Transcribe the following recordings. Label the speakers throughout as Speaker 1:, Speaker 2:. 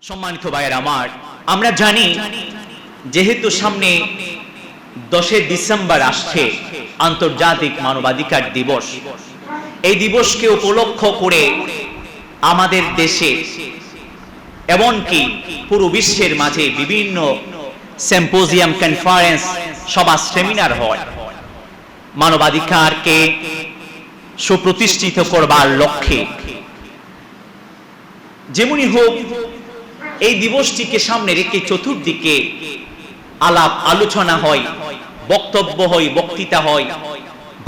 Speaker 1: সম্মানিত ভাইয়ের আমার, আমরা জানি যেহেতু সামনে 10 ডিসেম্বর আসছে আন্তর্জাতিক মানবাধিকার দিবস। এই দিবসকে উপলক্ষ করে আমাদের দেশে এমনকি পুরো বিশ্বের মাঝে বিভিন্ন সিম্পোজিয়াম, কনফারেন্স, সভা, সেমিনার হয় মানবাধিকারকে সুপ্রতিষ্ঠিত করবার লক্ষ্যে। যেমনই হোক, এই দিবসটিকে সামনে রেখে চতুর্দিকে আলাপ আলোচনা হয়, বক্তব্য হয়, বক্তৃতা হয়,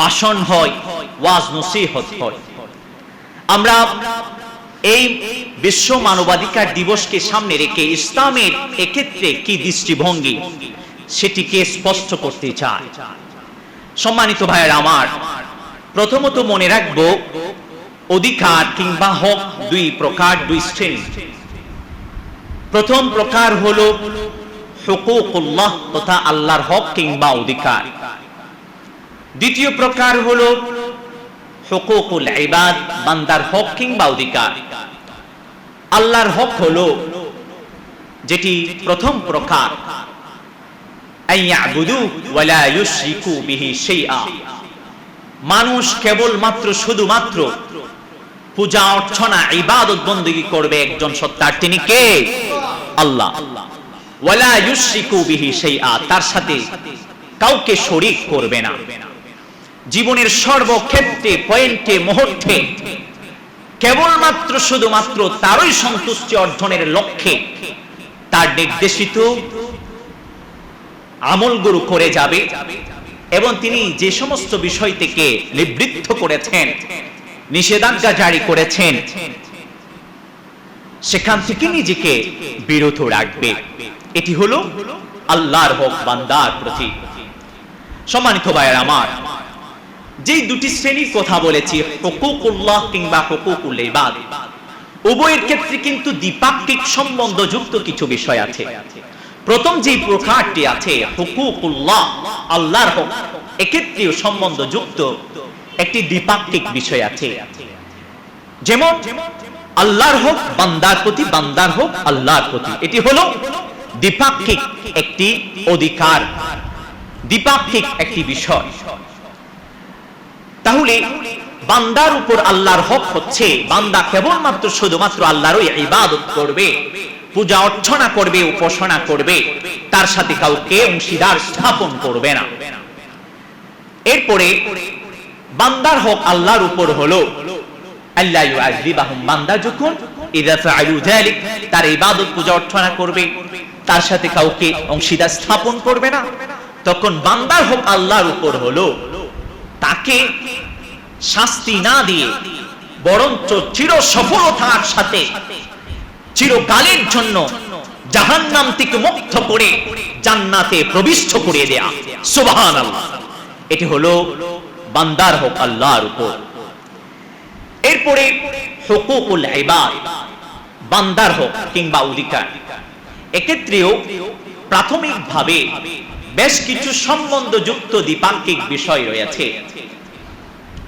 Speaker 1: ভাষণ হয়, ওয়াজ নসিহত হয়। আমরা এই বিশ্ব মানবাধিকার দিবসকে সামনে রেখে ইসলামের এক্ষেত্রে কি দৃষ্টিভঙ্গি সেটিকে স্পষ্ট করতে চাই। সম্মানিত ভাইয়েরা আমার, প্রথমত মনে রাখবো, অধিকার কিংবা হক দুই প্রকার, দুই শ্রেণী। প্রথম প্রকার হলো হুকুকুল্লাহ তথা আল্লাহর হক কিংবা অধিকার। দ্বিতীয় প্রকার হলো হুকুকুল ইবাদ, বান্দার হক কিংবা অধিকার। আল্লাহর হক হলো যেটি প্রথম প্রকার, আইয়াবুদু ওয়ালা ইউশরিকু বিহি শাইআ। মানুষ কেবলমাত্র শুধুমাত্র পূজা অর্চনা ইবাদত বন্দেগী করবে একজন সত্তার, তিনি কে? আল্লাহ। ওয়ালা ইউশরিকু বিহি শাইআ, তার সাথে কাউকে শরীক করবে না। জীবনের সর্বক্ষেত্রে, পয়েন্টে, মুহূর্তে কেবলমাত্র শুধুমাত্র তারই সন্তুষ্টি অর্জনের লক্ষ্যে তার নির্দেশিত আমলগুলো করে যাবে এবং তিনি যে সমস্ত বিষয় থেকে নিবৃত্ত করেছেন, নিষেধাজ্ঞা জারি করেছেন, সেখান থেকে নিজেকে বিরত রাখবে। এটি হলো আল্লাহর হক বান্দার প্রতি। সম্মানিত ভাইয়েরা আমার, যেই দুটি শ্রেণীর কথা বলেছি, হুকুকুল্লাহ কিংবা হুকুকুল ইবাদ, উভয়ের ক্ষেত্রে কিন্তু দ্বিপাক্ষিক সম্বন্ধযুক্ত কিছু বিষয় আছে। প্রথম যে প্রকারটি আছে হুকুকুল্লাহ, আল্লাহর হক, এক্ষেত্রেও সম্বন্ধযুক্ত একটি দ্বিপাক্ষিক বিষয় আছে। যেমন আল্লাহর হক বান্দার প্রতি, বান্দার হক আল্লাহর প্রতি। এটি হলো দ্বিপাক্ষিক একটি অধিকার, দ্বিপাক্ষিক একটি বিষয়। তাহলে বান্দার উপর আল্লাহর হক হচ্ছে বান্দা কেবলমাত্র শুধুমাত্র আল্লাহরই ইবাদত করবে, পূজা অর্চনা করবে, উপাসনা করবে, তার সাথে কাউকে অংশীদার স্থাপন করবে না। এরপরে বান্দার হক আল্লাহর উপর হলো আল্লাহ ইউআযিবাহুম, বান্দা যখন ইযা ফাআলু যালিক, তার ইবাদত পূজা অর্চনা করবে, তার সাথে কাউকে অংশীদার স্থাপন করবে না, তখন বান্দার হক আল্লাহর উপর হলো তাকে শাস্তি না দিয়ে বরঞ্চ চির সফলতার সাথে চিরকালের জন্য জাহান্নাম থেকে মুক্ত করে জান্নাতে প্রবিষ্ট করে দেয়া। সুবহানাল্লাহ। এটি হলো বান্দার হক আল্লাহর উপর। এরপরে হুকুকুল ইবাদ, বান্দার হক কিংবা অধিকার। এক্ষেত্রেও প্রাথমিকভাবে বেশ কিছু সম্বন্ধযুক্ত দ্বিপাক্ষিক বিষয় রয়েছে।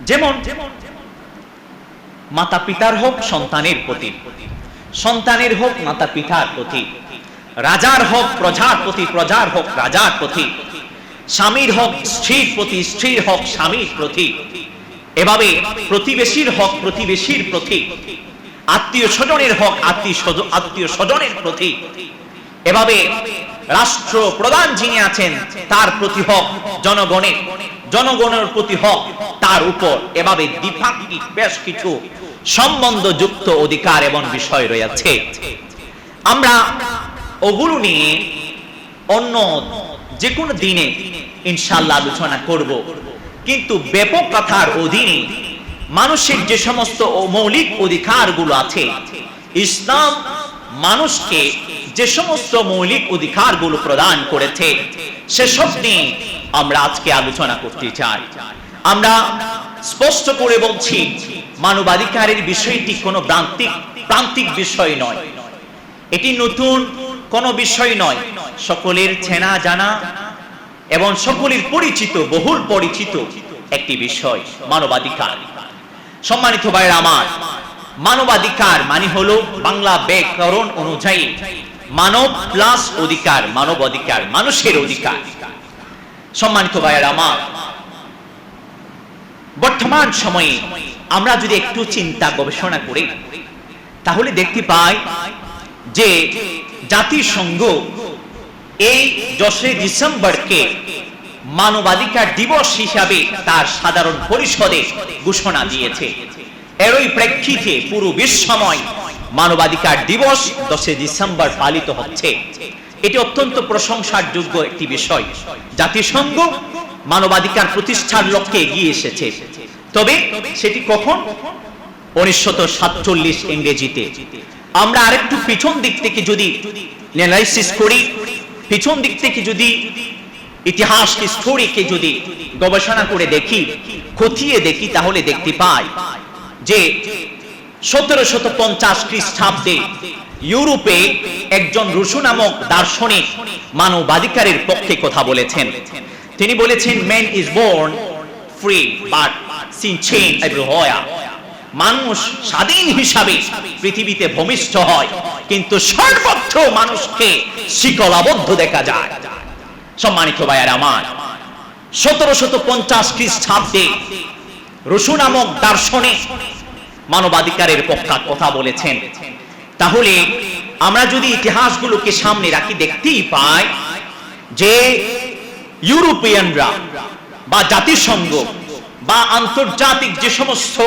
Speaker 1: যেমন মাতা পিতার হক সন্তানের প্রতি, সন্তানের হক মাতা পিতার প্রতি, রাজার হক প্রজার প্রতি, প্রজার হক রাজার প্রতি, স্বামীর হক স্ত্রীর প্রতি, স্ত্রীর হক স্বামীর প্রতি, এভাবে প্রতিবেশীর হক প্রতিবেশীর প্রতি, আত্মীয় স্বজনের হক আত্মীয় স্বজনের প্রতি, এভাবে রাষ্ট্র প্রধান যিনি আছেন তার প্রতি হক জনগণের, জনগণের প্রতি হক তার উপর। এভাবে দ্বিপাক্ষিক বেশ কিছু সম্বন্ধযুক্ত অধিকার এবং বিষয় রয়েছে। আমরা ওগুলো নিয়ে অন্য যে কোনো দিনে ইনশাআল্লাহ আলোচনা করব, কিন্তু ব্যাপক কথার অধীনে মানুষের যে সমস্ত মৌলিক অধিকারগুলো আছে, ইসলাম মানুষকে যে সমস্ত মৌলিক অধিকারগুলো প্রদান করেছে, সেসব নিয়ে আমরা আজকে আলোচনা করতে চাই। আমরা স্পষ্ট করে বলছি, মানবাধিকারের বিষয়টি কোনো প্রান্তিক বিষয় নয়, এটি নতুন কোনো বিষয় নয়, সকলের চেনা জানা এবং সকলের পরিচিত, বহুল পরিচিত একটি বিষয় মানবাধিকার। সম্মানিত ভাইরা আমার, মানবাধিকার মানে হলো বাংলা ব্যাকরণ অনুযায়ী মানব প্লাস অধিকার, মানব অধিকার, মানুষের অধিকার। সম্মানিত ভাইয়েরা আমার, বর্তমান সময়ে আমরা যদি একটু চিন্তা গবেষণা করি তাহলে দেখতে পাই যে জাতিসংঘ এই 10 ডিসেম্বরকে মানবাধিকার দিবস হিসাবে তার সাধারণ পরিষদে ঘোষণা দিয়েছে। এরই প্রেক্ষিতে পুরো বিশ্বময় মানবাধিকার দিবস 10 ডিসেম্বর পালিত হচ্ছে। এটি অত্যন্ত প্রশংসার যোগ্য একটি বিষয়। জাতিসংঘ মানবাধিকার প্রতিষ্ঠার লক্ষ্যে এগিয়ে এসেছে। তবে সেটি কখন? 1947 ইংরেজিতে। আমরা আরেকটু পিছন দিক থেকে যদি অ্যানালাইসিস করি, পিছন দিক থেকে যদি ইতিহাস হিস্টোরিকে যদি গবেষণা করে দেখি, খতিয়ে দেখি, তাহলে দেখতে পাই যে 1750 খ্রিস্টাব্দে ইউরোপে একজন রুশো নামক দার্শনিক মানবাধিকারের পক্ষে কথা বলেছেন। তিনি বলেছেন, man is born free but sin chain everywhere. মানুষ স্বাধীন হিসাবে পৃথিবীতে ভূমিষ্ঠ হয়, কিন্তু সর্বত্র মানুষকে শিকলাবদ্ধ দেখা যায়। সম্মানিত ভাইয়েরা আমার, 1750 খ্রিস্টাব্দে রুশো নামক দার্শনিক মানবাধিকারের পক্ষে কথা বলেছেন। তাহলে আমরা যদি ইতিহাসগুলোকে সামনে রাখি দেখতেই পাই যে ইউরোপিয়ানরা বা জাতিসংঘ বা আন্তর্জাতিক যে সমস্ত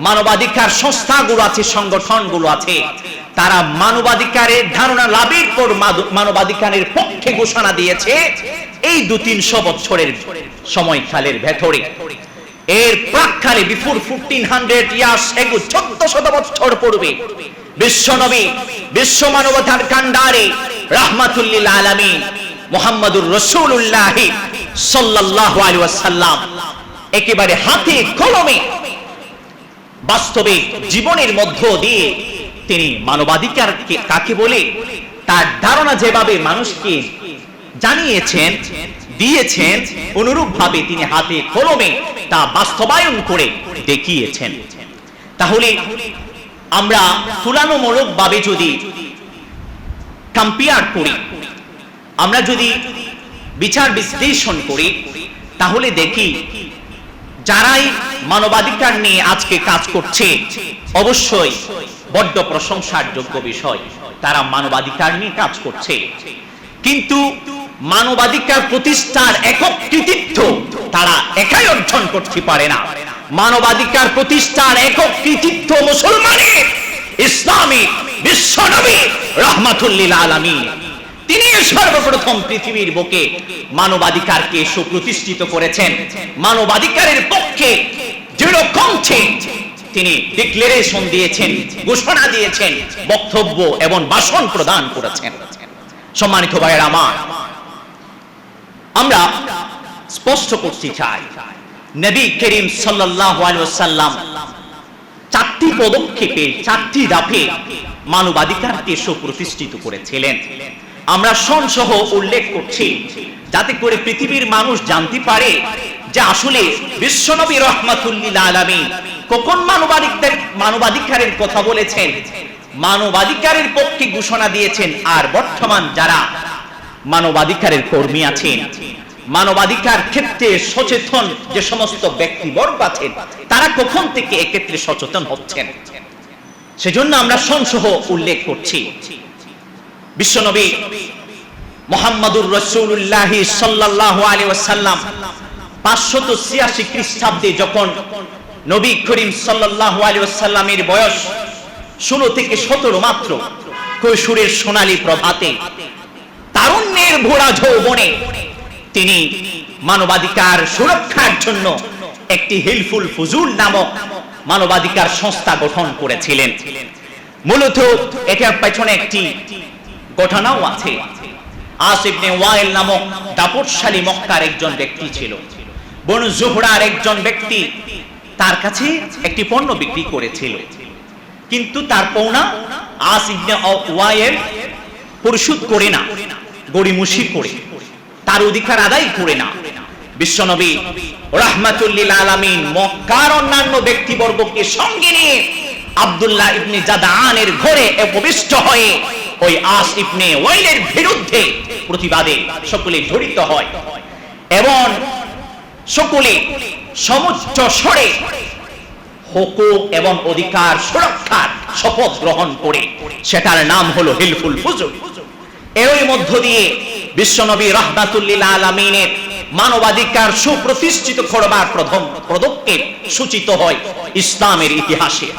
Speaker 1: মানবাধিকার সংস্থাগুলো আছে, সংগঠনগুলো আছে, তারা মানবাধিকারের ধারণা লাভের পর মানবাধিকারের পক্ষে ঘোষণা দিয়েছে এই 200-300 বছরের সময়কালের ভেতরে। এর প্রাক্কালে বিফোর 1400 ইয়ার্স এগো, 1400 বছর পূর্বে বিশ্বনবী, বিশ্ব মানবতার কান্ডারে রাহমাতুল লিল আলামিন মুহাম্মদুর রাসূলুল্লাহ সাল্লাল্লাহু আলাইহি ওয়াসাল্লাম একেবারে হাতে কলমে বাস্তবে জীবনের মধ্য দিয়ে তিনি মানবাধিকার কাকে বলে তার ধারণা যেভাবে মানুষকে জানিয়েছেন, দিয়েছেন, অনুরূপভাবে তিনি হাতে কলমে তা বাস্তবায়ন করে দেখিয়েছেন। তাহলে আমরা তুলনামূলকভাবে যদি কম্পেয়ার করি, আমরা যদি বিচার বিশ্লেষণ করি, তাহলে দেখি যারাই মানবাধিকার নিয়ে আজকে কাজ করছে অবশ্যই বড্ড প্রশংসার যোগ্য বিষয়। তারা মানবাধিকার নিয়ে কাজ করছে, কিন্তু মানবাধিকার প্রতিষ্ঠার একক কৃতিত্ব তারা একাই অর্জন করতে পারে না। মানবাধিকার প্রতিষ্ঠার একক কৃতিত্ব মুসলমানের, ইসলামিক বিশ্বনবী রাহমাতুল লিল আলামিন। তিনি সর্বপ্রথম পৃথিবীর বুকে মানবাধিকারকে সুপ্রতিষ্ঠিত করেছেন। মানবাধিকারের পক্ষে দৃঢ় কণ্ঠে তিনি ডিক্লারেশন দিয়েছেন, ঘোষণা দিয়েছেন, বক্তব্য এবং ভাষণ প্রদান করেছেন। সম্মানিত ভাইয়েরা আমার, আমরা স্পষ্ট করতে চাই নবী করিম সাল্লাল্লাহু আলাইহি ওয়াসাল্লাম 4টি পদক্ষেপে, 4টি ধাপে মানবাধিকারকে সুপ্রতিষ্ঠিত করেছিলেন। আমরা সংসহ উল্লেখ করছি যাতে করে পৃথিবীর মানুষ জানতে পারে যে আসলে বিশ্বনবী রাহমাতুল লিল আলামিন কখন মানবাধিকারের কথা বলেছেন, মানবাধিকারের পক্ষে ঘোষণা দিয়েছেন, আর বর্তমান যারা মানবাধিকারের কর্মী আছেন, মানবাধিকার ক্ষেত্রে সচেতন যে সমস্ত ব্যক্তিবর্গ আছেন, তারা কখন থেকে এক্ষেত্রে সচেতন হচ্ছেন, সেজন্য আমরা সংসহ উল্লেখ করছি। বিশ্বনবী মুহাম্মদুর রাসূলুল্লাহ সাল্লাল্লাহু আলাইহি ওয়াসাল্লাম 586 খ্রিস্টাব্দে যখন নবী করিম সাল্লাল্লাহু আলাইহি ওয়াসাল্লামের বয়স 16 থেকে 17 মাত্র, কৈশোরের সোনালী প্রভাতে, তারুণ্যের ভরা যৌবনে তিনি মানবাধিকার সুরক্ষার জন্য একটি হিলফুল ফুজুল নামক মানবাধিকার সংস্থা গঠন করেছিলেন। মূলত এটার পেছনে একটি ঘটনাও আছে। আস ইবনে ওয়াইল নামক দাপটশালী মক্কার একজন ব্যক্তি ছিল। বনু জুহরার একজন ব্যক্তি তার কাছে একটি পণ্য বিক্রি করেছিল, কিন্তু তার পাওনা আস ইবনে ওয়াইল পরিশোধ করে না, গড়িমসি করে তার অধিকার আদায় করে না। বিশ্বনবী রাহমাতুল লিল আলামিন মক্কার অন্যান্য ব্যক্তিবর্গকে সঙ্গে নিয়ে আব্দুল্লাহ ইবনে জাদআনের ঘরে উপবিষ্ট হয়ে ওই আস ইবনে ওয়াইলের বিরুদ্ধে প্রতিবাদে সকলে জড়িত হয় এবং সকলে সমুচ্চ স্বরে হুকুক এবং অধিকার সুরক্ষার শপথ গ্রহণ করে, সেটার নাম হলো হিলফুল ফুজুর। এরই মধ্য দিয়ে বিশ্বনবী রাহমাতুল লিল আলামিনের মানবাধিকার সুপ্রতিষ্ঠিত করবার প্রথম পদক্ষেপ সূচিত হয় ইসলামের ইতিহাসে।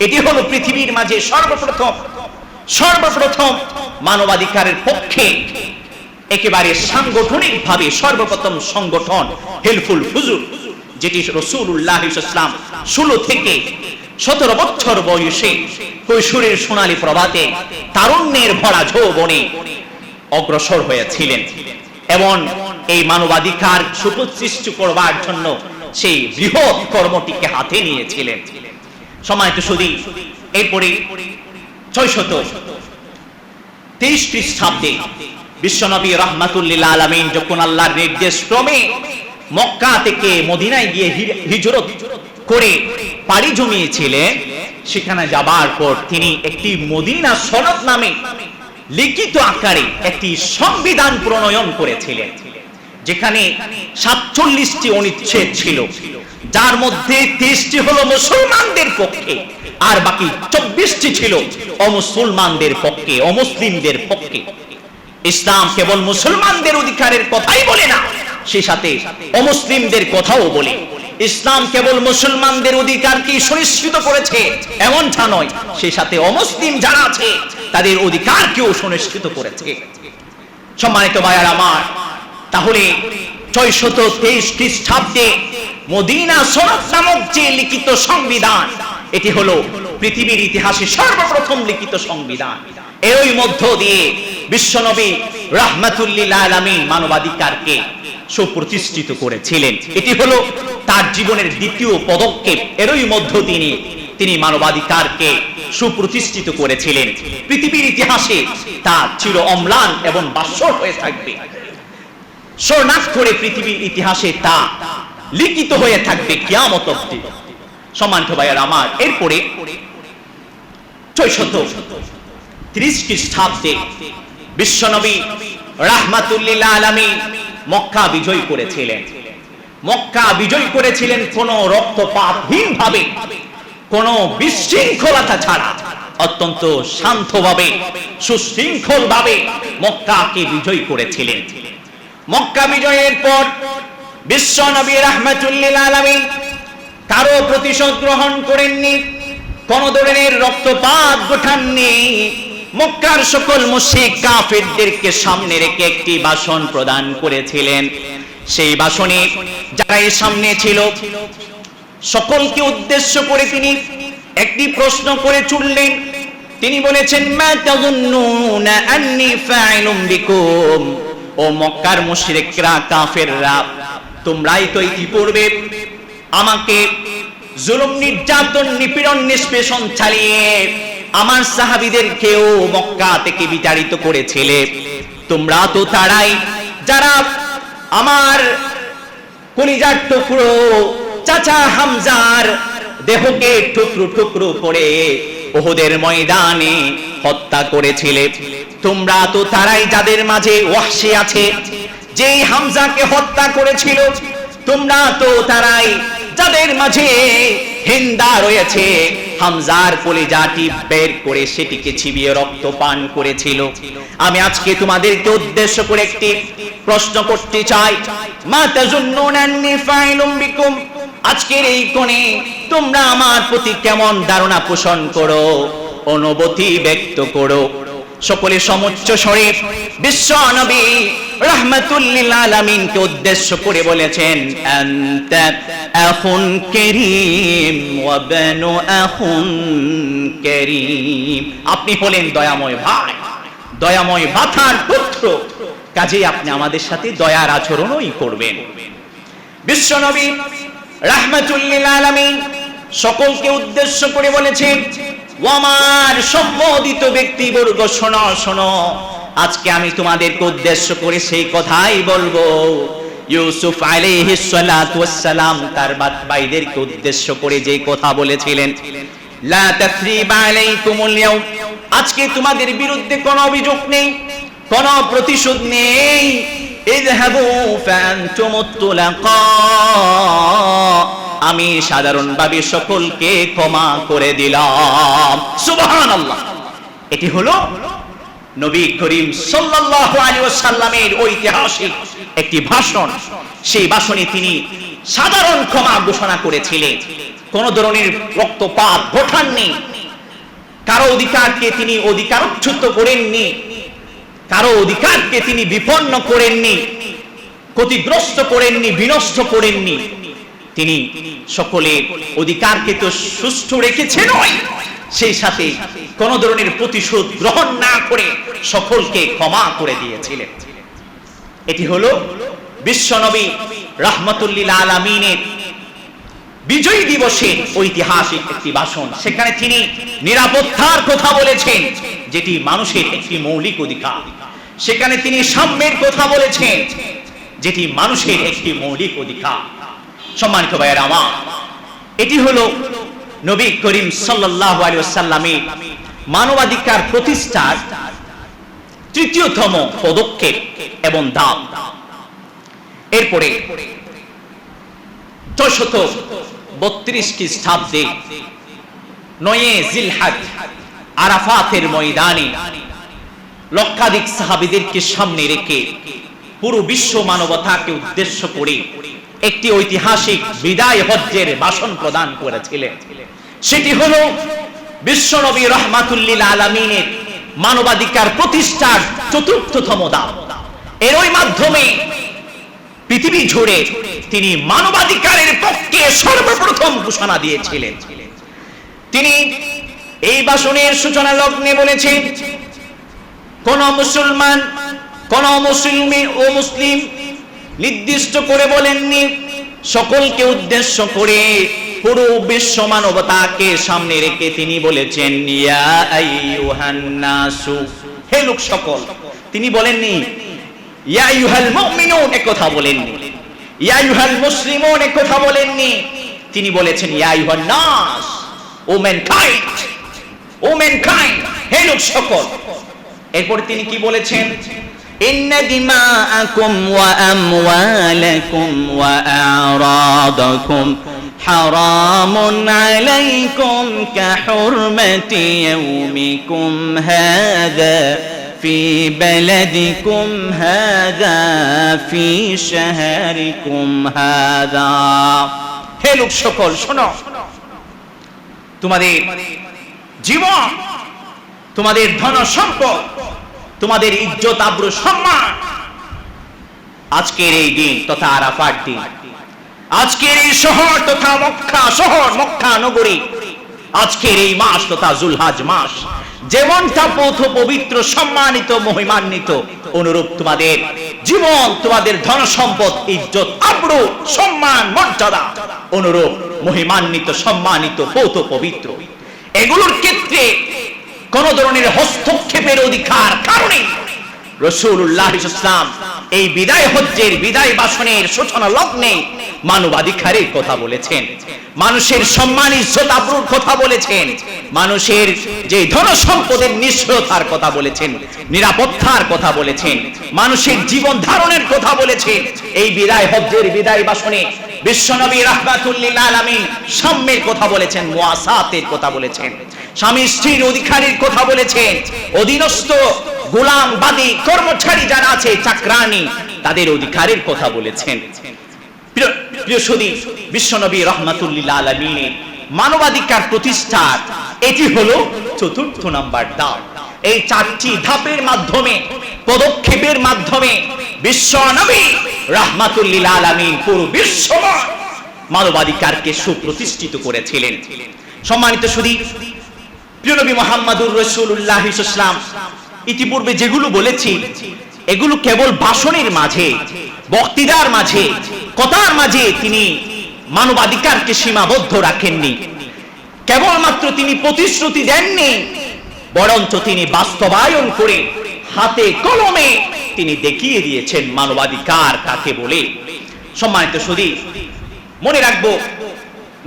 Speaker 1: এটি হলো পৃথিবীর মাঝে সর্বপ্রথম মানবাধিকারের পক্ষে একেবারে সাংগঠনিকভাবে সর্বপ্রথম সংগঠন হিলফুল ফুজুর, যেটি রাসূলুল্লাহ সাল্লাল্লাহু আলাইহি ওয়াসাল্লাম 16 থেকে 17 বছর বয়সে কৈশোরের সোনালী প্রভাতে তারুণ্যের ভরা যৌবনে অগ্রসর হয়েছিলেন এবং এই মানবাধিকার সুপ্রতিষ্ঠিত করবার জন্য সেই বৃহৎ কর্মটিকে হাতে নিয়েছিলেন। সম্মানিত সুধী, এরপরে 623 খ্রিস্টাব্দে বিশ্বনবী রাহমাতুল লিল আলামিন যখন আল্লাহর নির্দেশ ক্রমে মক্কা থেকে মদিনায় গিয়ে হিজরত করে পাড়ি জমিয়েছিলেন, সেখানে যাবার পর তিনি একটি মদিনা সনদ নামে লিখিত আকারে একটি সংবিধান প্রণয়ন করেছিলেন, যেখানে 47টি অনুচ্ছেদ ছিল, যার মধ্যে 23টি হলো মুসলমানদের পক্ষে আর বাকি 24টি ছিল অমুসলমানদের পক্ষে, অমুসলিমদের পক্ষে। ইসলাম কেবল মুসলমানদের অধিকারের কথাই বলে না, সেই সাথে অমুসলিমদের কথাও বলে। ইসলাম কেবল মুসলমানদের অধিকারকে সুনিশ্চিত করেছে এমনটা নয়, সেই সাথে অমুসলিম যারা আছে তাদের অধিকারকেও সুনিশ্চিত করেছে। সম্মানিত ভাইয়ার আমার, তাহলে 623 খ্রিস্টাব্দে মদিনা সনদ নামক যে লিখিত সংবিধান, এটি হলো পৃথিবীর ইতিহাসে সর্বপ্রথম লিখিত সংবিধান। এরই মধ্য দিয়ে বিশ্বনবী রাহমাতুল লিল আলামিন মানবাধিকারকে সুপ্রতিষ্ঠিত করেছিলেন। এটি হলো তার জীবনের দ্বিতীয় পদক্ষেপ। এরই মধ্য দিয়ে তিনি মানবাধিকারকে সুপ্রতিষ্ঠিত করেছিলেন। পৃথিবীর ইতিহাসে তা চির অম্লান এবং বাসর হয়ে থাকবে, স্বর্ণাক্ষরে পৃথিবীর ইতিহাসে তা লিখিত হয়ে থাকবে কিয়ামত অবধি। সম্মানিত ভাইয়ার আমার, এরপরে 630 খ্রিস্টাব্দে বিশ্বনবী রাহমাতুল লিল আলামিন মক্কা বিজয় করেছিলেন। মক্কা বিজয় করেছিলেন কোন রক্তপাতহীন ভাবে, কোন বিশৃঙ্খলতা ছাড়া, অত্যন্ত শান্তভাবে, সুশৃঙ্খল ভাবে মক্কাকে বিজয় করেছিলেন। মক্কা বিজয়ের পর বিশ্বনবী রাহমাতুল লিল আলামিন কারো প্রতিশোধ গ্রহণ করেননি, কোন ধরনের রক্তপাত ঘটাননি। মক্কার সকল মুশরিক কাফেরদেরকে সামনে রেখে একটি ভাষণ প্রদান করেছিলেন। সেই ভাষণে যারা এর সামনে ছিল সকলকে উদ্দেশ্য করে তিনি একটি প্রশ্ন করে চললেন। তিনি বলেছেন, মা তাযুন্নুনা আন্নী ফাইলুম বিকুম, ও মক্কার মুশরিকরা, কাফেররা, তোমরাই তো ইতিপূর্বে আমাকে জুলুম, নির্যাতন, নিপীড়ন, নিষ্পেষণ চালিয়ে আমার সাহাবীদেরকেও মক্কা থেকে বিতাড়িত করেছিলে। তোমরা তো তারাই যারা আমার কলিজার টুকরো চাচা হামজার দেহকে টুকরো টুকরো করে উহুদের ময়দানে হত্যা করেছিলে। তোমরা তো তারাই যাদের মাঝে ওয়াহশী আছে, যেই হামজাকে হত্যা করেছিল। তোমরা তো তারাই যাদের মাঝে হিন্দা রয়েছে, হামজার কলিজাটি বের করে সেটিকে চিবিয়ে রক্ত পান করেছিল। আমি আজকে তোমাদেরকে উদ্দেশ্য করে একটি প্রশ্ন করতে চাই, মা তাযুন্নুনা আন্নী ফাইলুম বিকুম, আজকের এই কোণে তোমরা আমার প্রতি কেমন ধারণা পোষণ করো, অনুভূতি ব্যক্ত করো। সকলে সমুচ্চ স্বরে বিশ্বনবী রাহমাতুল লিল আলামিনকে উদ্দেশ্য করে বলেছেন, আনতা আখুন কারীম ওয়া বানু আখুন কারীম, আপনি হলেন দয়াময় ভাই, দয়াময় ভাতার পুত্র, কাজেই আপনি আমাদের সাথে দয়ার আচরণই করবেন। বিশ্বনবী রাহমাতুল লিল আলামিন সকলকে উদ্দেশ্য করে বলেছেন, ও আমার সম্বোধিত ব্যক্তিবর্গ, শোনো শোনো, আজকে আমি তোমাদেরকে উদ্দেশ্য করে সেই কথাই বলবো। ইউসুফ আলাইহিস সালাতু ওয়াস সালাম তার ভাইদেরকে উদ্দেশ্য করে যে কথা বলেছিলেন, লা তাসরিবা আলাইকুমুল ইয়াউম, আজকে তোমাদের বিরুদ্ধে কোনো অভিযোগ নেই, কোনো প্রতিশোধ নেই। ইযহাবু ফাআনতুমুত তুলাকা, আমি সাধারণভাবে সকলকে ক্ষমা করে দিলাম। সুবহানাল্লাহ। এটি হলো নবী করিম সাল্লাল্লাহু আলাইহি ওয়াসাল্লামের ঐতিহাসিক একটি ভাষণ। সেই ভাষণে তিনি সাধারণ ক্ষমা ঘোষণা করেছিলেন, কোন ধরনের রক্তপাত ঘটাননি, কারো অধিকারকে তিনি অধিকারচ্যুত করেননি, কারো অধিকারকে তিনি বিপন্ন করেননি, ক্ষতিগ্রস্ত করেননি, বিনষ্ট করেননি। তিনি সকলের অধিকারকে তো সুষ্ঠু রেখেছেন, সেই সাথে কোন ধরনের প্রতিশোধ গ্রহণ না করে সকলকে ক্ষমা করে দিয়েছিলেন। এটি হলো বিশ্বনবী রাহমাতুল লিল আলামিনের বিজয় দিবসের ঐতিহাসিক একটি ভাষণ। সেখানে তিনি নিরাপত্তার কথা বলেছেন, যেটি মানুষের একটি মৌলিক অধিকার। সেখানে তিনি সাম্যের কথা বলেছেন, যেটি মানুষের একটি মৌলিক অধিকার। সম্মানিত ভাইয়েরা আমার, এটি হলো নবী করিম সাল্লাল্লাহু আলাইহি ওয়াসাল্লামের মানবাধিকার প্রতিষ্ঠার তৃতীয়তম পদক্ষেপ এবং ধাপ। এরপরে 632 খ্রিস্টাব্দে 9 জিলহজ আরাফাতের ময়দানে লক্ষাধিক সাহাবীদেরকে সামনে রেখে পুরো বিশ্ব মানবতাকে উদ্দেশ্য করে একটি ঐতিহাসিক বিদায় হজ্জের ভাষণ প্রদান করেছিলেন। সেটি হলো বিশ্বনবী রাহমাতুল লিল আলামিনের মানবাধিকার প্রতিষ্ঠার চতুর্থতম ধাপ। এরই মাধ্যমে পৃথিবী জুড়ে তিনি মানবাধিকারের পক্ষে সর্বপ্রথম ঘোষণা দিয়েছিলেন। তিনি এই ভাষণের সূচনা লগ্নে বলেছেন, কোন মুসলমান, কোন মুসলিম নির্দিষ্ট করে বলেননি, সকলকে উদ্দেশ্য করে পুরো বিশ্ব মানবতাকে সামনে রেখে তিনি বলেছেন, ইয়া আইয়ুহান নাসু, হে লোক সকল। তিনি বলেননি ইয়া আইয়ুহাল মুমিনুন, এ কথা বলেননি। ইয়া আইয়ুহাল মুসলিমুন, এ কথা বলেননি। তিনি বলেছেন ইয়া আইয়ুহান নাস, ও ম্যানকাইন্ড, ও ম্যানকাইন্ড, হে লোক সকল। এরপর তিনি কি বলেছেন, ইন্না দিমাআকুম ওয়া আমওয়ালাকুম ওয়া আ'রাদাকুম হারামুন আলাইকুম কাহুরমাতি ইয়াউমিকুম হাযা ফি বালাদিকুম হাযা ফি শাহরিকুম হাযা। হে লোক সকল, শোনো, তোমাদের জীবন, তোমাদের ধন সম্পদ, তোমাদের ইজ্জত আবরু সম্মান আজকের এই দিন তথা আরাফার দিন, আজকের এই শহর তথা মক্কা শহর, মক্কা নগরী, আজকের এই মাস তথা যুলহজ মাস যেমনটা পবিত্র, সম্মানিত, মহিমান্বিত, অনুরূপ তোমাদের জীবন, তোমাদের ধন সম্পদ, ইজ্জত আবরু সম্মান মর্যাদা অনুরূপ মহিমান্বিত, সম্মানিত, পবিত্র। এগুলোর ক্ষেত্রে কোন ধরনের হস্তক্ষেপের অধিকার কারণে রাসূলুল্লাহ সাল্লাল্লাহু আলাইহি ওয়াসাল্লাম এই বিদায় হজ্জের বিদায় ভাষণের সূচনা লগ্নে মানবাধিকারের কথা বলেছেন, মানুষের সম্মান, ইজ্জত আবরুর কথা বলেছেন, মানুষের যে ধন সম্পদের নিশ্চয়তার কথা বলেছেন, নিরাপত্তার কথা বলেছেন, মানুষের জীবন ধারণের কথা বলেছেন। এই বিদায় হজ্জের বিদায় ভাষণে বিশ্বনবী রাহমাতুল লিল আলামিন সাম্যের কথা বলেছেন, মুয়াসাতের কথা বলেছেন, স্বামী স্ত্রীর অধিকারের কথা বলেছেন, অধীনস্থ গোলাম বাদী কর্মচারী যারা আছে, চাকরানি, তাদের অধিকারের কথা বলেছেন। প্রিয় সুধী, বিশ্বনবী রাহমাতুল লিল আলামিনের মানবাধিকার প্রতিষ্ঠার এটি হলো চতুর্থ নাম্বার ধাপ। এই চারটি ধাপের মাধ্যমে, পদক্ষেপের মাধ্যমে বিশ্বনবী রাহমাতুল লিল আলামিন পুরো বিশ্ব মানবাধিকারকে সুপ্রতিষ্ঠিত করেছিলেন। সম্মানিত সুধী, প্রিয় নবী মুহাম্মদুর রাসূলুল্লাহ সাল্লাল্লাহু আলাইহি ওয়াসাল্লাম ইতিপূর্বে যেগুলো বলেছি, এগুলো কেবল ভাষণের মাঝে, বক্তৃতার মাঝে, কথার মাঝে তিনি মানবাধিকারকে সীমাবদ্ধ রাখেননি, কেবলমাত্র তিনি প্রতিশ্রুতি দেননি, বরঞ্চ তিনি বাস্তবায়ন করে হাতে কলমে তিনি দেখিয়ে দিয়েছেন মানবাধিকার কাকে বলে। সম্মানিত সুধী, মনে রাখবো,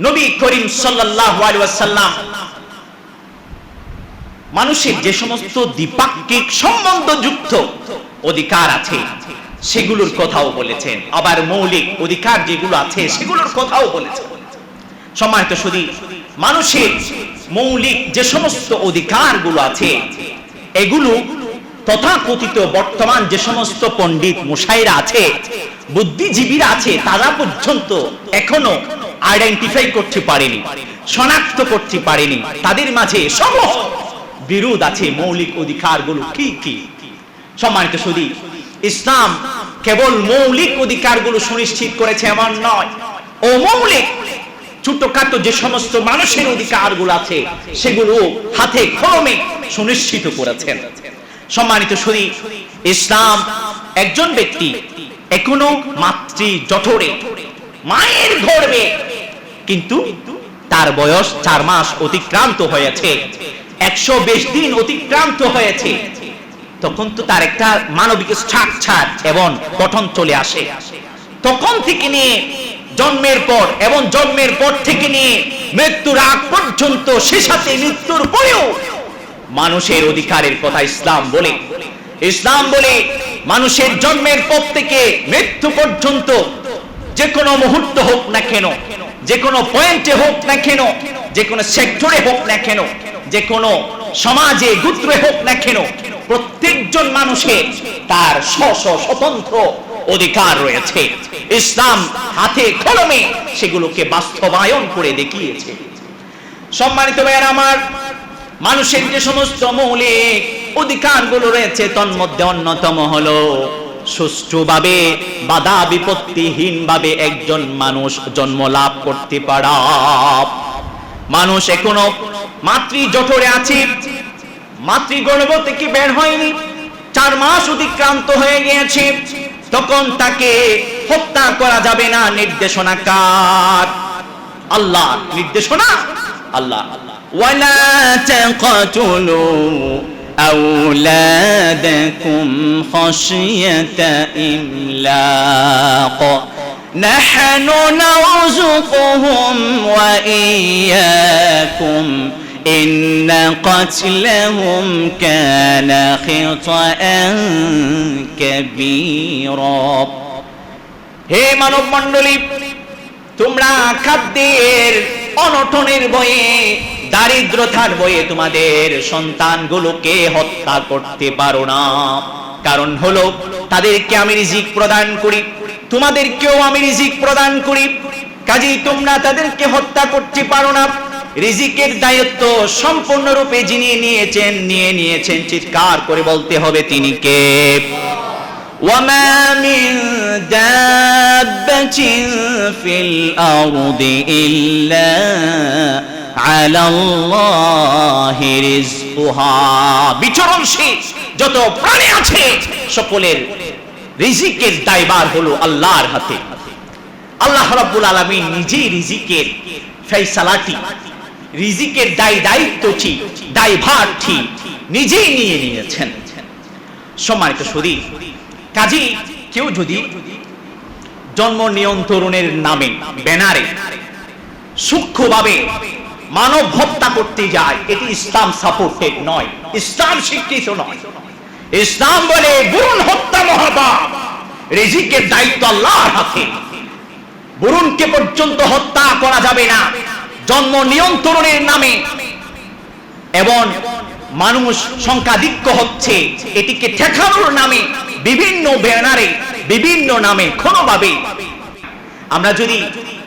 Speaker 1: নবী করিম সাল্লাল্লাহু আলাইহি ওয়াসাল্লাম মানুষের যে সমস্ত দ্বিপাক্ষিক সম্বন্ধযুক্ত অধিকার আছে সেগুলোর কথাও বলেছেন, আবার মৌলিক অধিকার যেগুলো আছে সেগুলোর কথাও বলেছেন। সম্মানিত শুধু মানুষের মৌলিক যে সমস্ত অধিকারগুলো আছে এগুলো তথাকথিত বর্তমান যে সমস্ত পণ্ডিত মুশাইরা আছে, বুদ্ধিজীবীরা আছে, তারা পর্যন্ত এখনো আইডেন্টিফাই করতে পারেনি, শনাক্ত করতে পারেনি। তাদের মাঝে সমূহ বিরোধ আছে মৌলিক অধিকারগুলো কি কি। সম্মানিত শুধু ইসলাম কেবল মৌলিক অধিকারগুলো সুনিশ্চিত করেছে এমন নয়, অমৌলিক ছোটখাটো যে সমস্ত মানুষের অধিকারগুলো আছে সেগুলো হাতে কলমে সুনিশ্চিত করেছেন। সম্মানিত শুধু ইসলাম একজন ব্যক্তি এখনো মাতৃ জঠরে মায়ের গর্ভে, কিন্তু তার বয়স 4 মাস অতিক্রান্ত হয়েছে, 120 দিন অতিক্রান্ত হয়েছে, তখন তো তার একটা মানবিক স্ট্রাকচার এবং গঠন চলে আসে। তখন থেকে নিয়ে জন্মের পর এবং জন্মের পর থেকে নিয়ে মৃত্যুর আগ পর্যন্ত, সে সাথে মৃত্যুর পরেও মানুষের অধিকারের কথা ইসলাম বলে। ইসলাম বলে মানুষের জন্মের পর থেকে মৃত্যু পর্যন্ত যে কোনো মুহূর্ত হোক না কেন, যে কোনো পয়েন্টে হোক না কেন, যে কোনো সেক্টরে হোক না কেন, যে কোনো সমাজে গোত্রে হোক না কেন, প্রত্যেকজন মানুষের তার স্বতন্ত্র অধিকার রয়েছে। ইসলাম হাতে কলমে সেগুলোকে বাস্তবায়ন করে দেখিয়েছে। সম্মানিত ভাইয়েরা আমার, মানুষের যে সমস্ত মৌলিক অধিকারগুলো রয়েছে তন্মধ্যে অন্যতম হলো সুষ্ঠুভাবে বাধা বিপত্তিহীন ভাবে একজন মানুষ জন্ম লাভ করতে পারা। মানুষ এখনো মাতৃ জঠরে আছে, মাতৃগর্ভ থেকে বের হয়নি, 4 মাস অতিক্রান্ত হয়ে গিয়েছে, তখন তাকে হত্যা করা যাবে না। নির্দেশনা কার? আল্লাহ। নির্দেশনা আল্লাহ।
Speaker 2: ওয়ালা তাকতুলু আওলাদাকুম খাশিয়াতা ইমলাক নাহনু নারযুকুহুম ওয়া ইয়্যাকুম ইন্না কাতলাহুম কানা খিতাআন কাবীরা।
Speaker 1: হে মানব মণ্ডলী, তোমরা খাদ্যের অনটনের ভয়ে, দারিদ্রতার ভয়ে তোমাদের সন্তানগুলোকে হত্যা করতে পারো না। কারণ হলো তাদেরকে আমি রিজিক প্রদান করি, তোমাদেরকেও আমি রিজিক প্রদান করি, কাজেই তোমরা তাদেরকে হত্যা করতে পারো না। রিজিকের দায়িত্ব সম্পূর্ণরূপে যিনি নিয়েছেন চিৎকার করে বলতে হবে তিনি কে?
Speaker 2: وما من دابة في الأرض إلا على الله رزقها।
Speaker 1: বিচরণশীল যত প্রাণী আছে সকলের রিজিকের দায়ভার হলো আল্লাহর হাতে। আল্লাহ রাব্বুল আলামিন নিজেই রিজিকের ফয়সালাটি, রিজিকের দায়িত্বটি, দায়ভারটি নিজেই নিয়ে নিয়েছেন। সম্মানিত শুধু কাজী কেউ যদি জন্ম নিয়ন্ত্রণের নামে ব্যানারে সূক্ষ্মভাবে মানব হত্যা করতে যায়, এটি ইসলাম সাপোর্টেড নয়, ইসলাম স্বীকৃত নয়। ইসলাম বলে ভ্রূণ হত্যা মহাপাপ, রিজিকের দায়িত্ব আল্লাহর হাতে। ভ্রূণকে পর্যন্ত হত্যা করা যাবে না জন্ম নিয়ন্ত্রণের নামে। এবং মানুষ সংখ্যাধিক্য হচ্ছে, এটিকে ঠেকানোর নামে বিভিন্ন ব্যানারে বিভিন্ন নামে কোনোভাবে আমরা যদি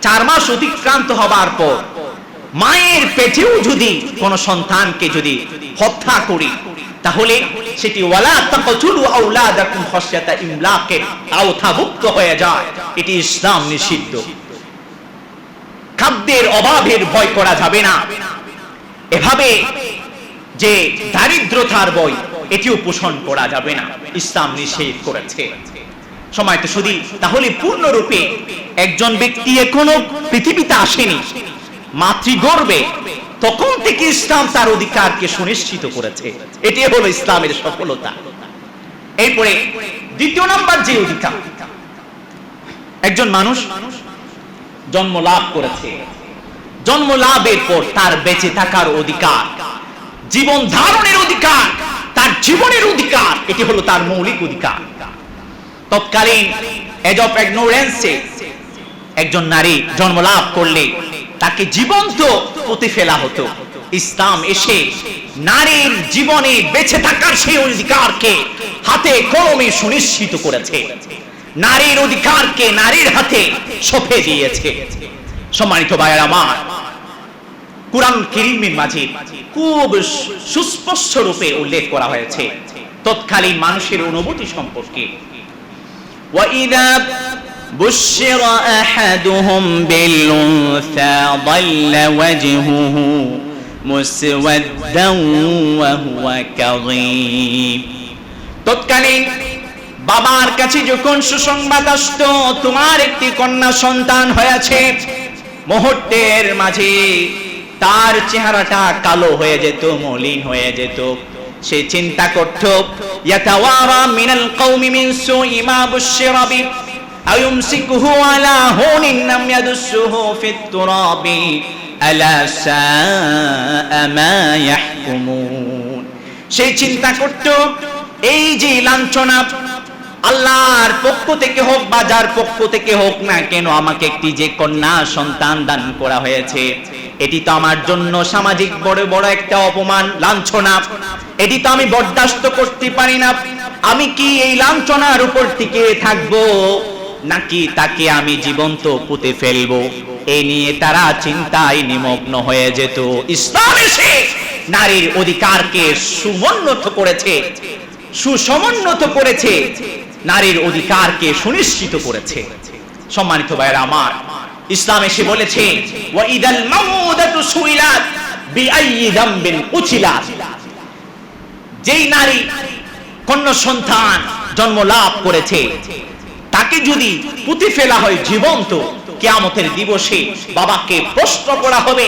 Speaker 1: 4 মাস অতিক্রান্ত হবার পর মায়ের পেটেও যদি কোন সন্তানকে যদি হত্যা করি, তাহলে সেটি ওয়ালা তাকতুলু আওলাদাকুম খাশিয়াতা ইমলাকের আওতাভুক্ত হয়ে যায়। এটি ইসলাম নিষিদ্ধ। খাদ্যের অভাবের ভয় করা যাবে না, এভাবে যে দারিদ্রতার ভয় এটিও পোষণ করা যাবে না, ইসলাম নিষেধ করেছে। সময় তো শুধু তাহলে পূর্ণরূপে একজন ব্যক্তি এখনো পৃথিবীতে আসেনি, মাতৃগর্ভে, তখন থেকে ইসলাম তার অধিকারকে সুনিশ্চিত করেছে। এটি হলো ইসলামের সফলতা। এরপরে দ্বিতীয় নাম্বার যে অধিকার, একজন মানুষ জন্ম লাভ করেছে, জন্ম লাভের পর তার বেঁচে থাকার অধিকার, জীবন ধারণের অধিকার, তার জীবনের অধিকার, এটি হলো তার মৌলিক অধিকার। তৎকালীন এজ অফ ইগনোরেন্সে একজন নারী জন্মলাভ করলে তাকে জীবন্ত পুঁতে ফেলা হতো। ইসলাম এসে নারীর জীবনে বেঁচে থাকার সেই অধিকারকে হাতে কলমে সুনিশ্চিত করেছে, নারীর অধিকারকে নারীর হাতে সঁপে দিয়েছে। সম্মানিত ভাইয়েরা আমার, কুরআন কারীমের মাঝে খুব সুস্পষ্ট রূপে উল্লেখ করা হয়েছে তৎকালীন মানুষের অনুভূতি সম্পর্কে।
Speaker 2: وَإِذَا بُشِّرَ أَحَدُهُمْ بِالْأُنثَى ظَلَّ وَجْهُهُ مُسْوَدًّا وَهُوَ كَظِيمٌ।
Speaker 1: তৎকালীন বাবার কাছে যখন সুসংবাদ আসতো তোমার একটি কন্যা সন্তান হয়েছে, মুহূর্তের মাঝে তার চেহারাটা কালো হয়ে যেত, মলিন হয়ে যেত। সে চিন্তা করত ইয়াতাওয়ারা মিনাল কওমি মিন সুই মা বুশিরা বি আয়ুমসিকুহু আলা হুনিন নাম ইয়াদুসুহু ফিত তুরাবি আলা সাআ মা ইয়াহকুমুন। সে চিন্তা করত এই যে লাঞ্ছনা আল্লাহর পক্ষ থেকে হোক বা যার পক্ষ থেকে হোক না কেন, আমাকে একটি যে কন্যা সন্তান দান করা হয়েছে, এটি তো আমার জন্য সামাজিক বড় বড় একটা অপমান, লাঞ্ছনা। এটি তো আমি বরদাস্ত করতে পারি না। আমি কি এই লাঞ্ছনার উপর টিকে থাকবো, নাকি তাকে আমি জীবন্ত পুঁতে ফেলবো? এই নিয়ে তারা চিন্তায় নিমগ্ন হয়ে যেত। ইসলাম এসে নারীর অধিকারকে সমুন্নত করেছে, সুসমুন্নত করেছে, নারীর অধিকারকে সুনিশ্চিত করেছে। সম্মানিত ভাইয়েরা আমার, ইসলাম এসে বলেছে ওয়াইদাল মাউদাতু সুইলাত বিআইয়ি যামবিন কুতিলাত। যেই নারী কন্যা সন্তান জন্ম লাভ করেছে তাকে যদি পুঁতে ফেলা হয় জীবন্ত, কিয়ামতের দিবসে বাবাকে প্রশ্ন করা হবে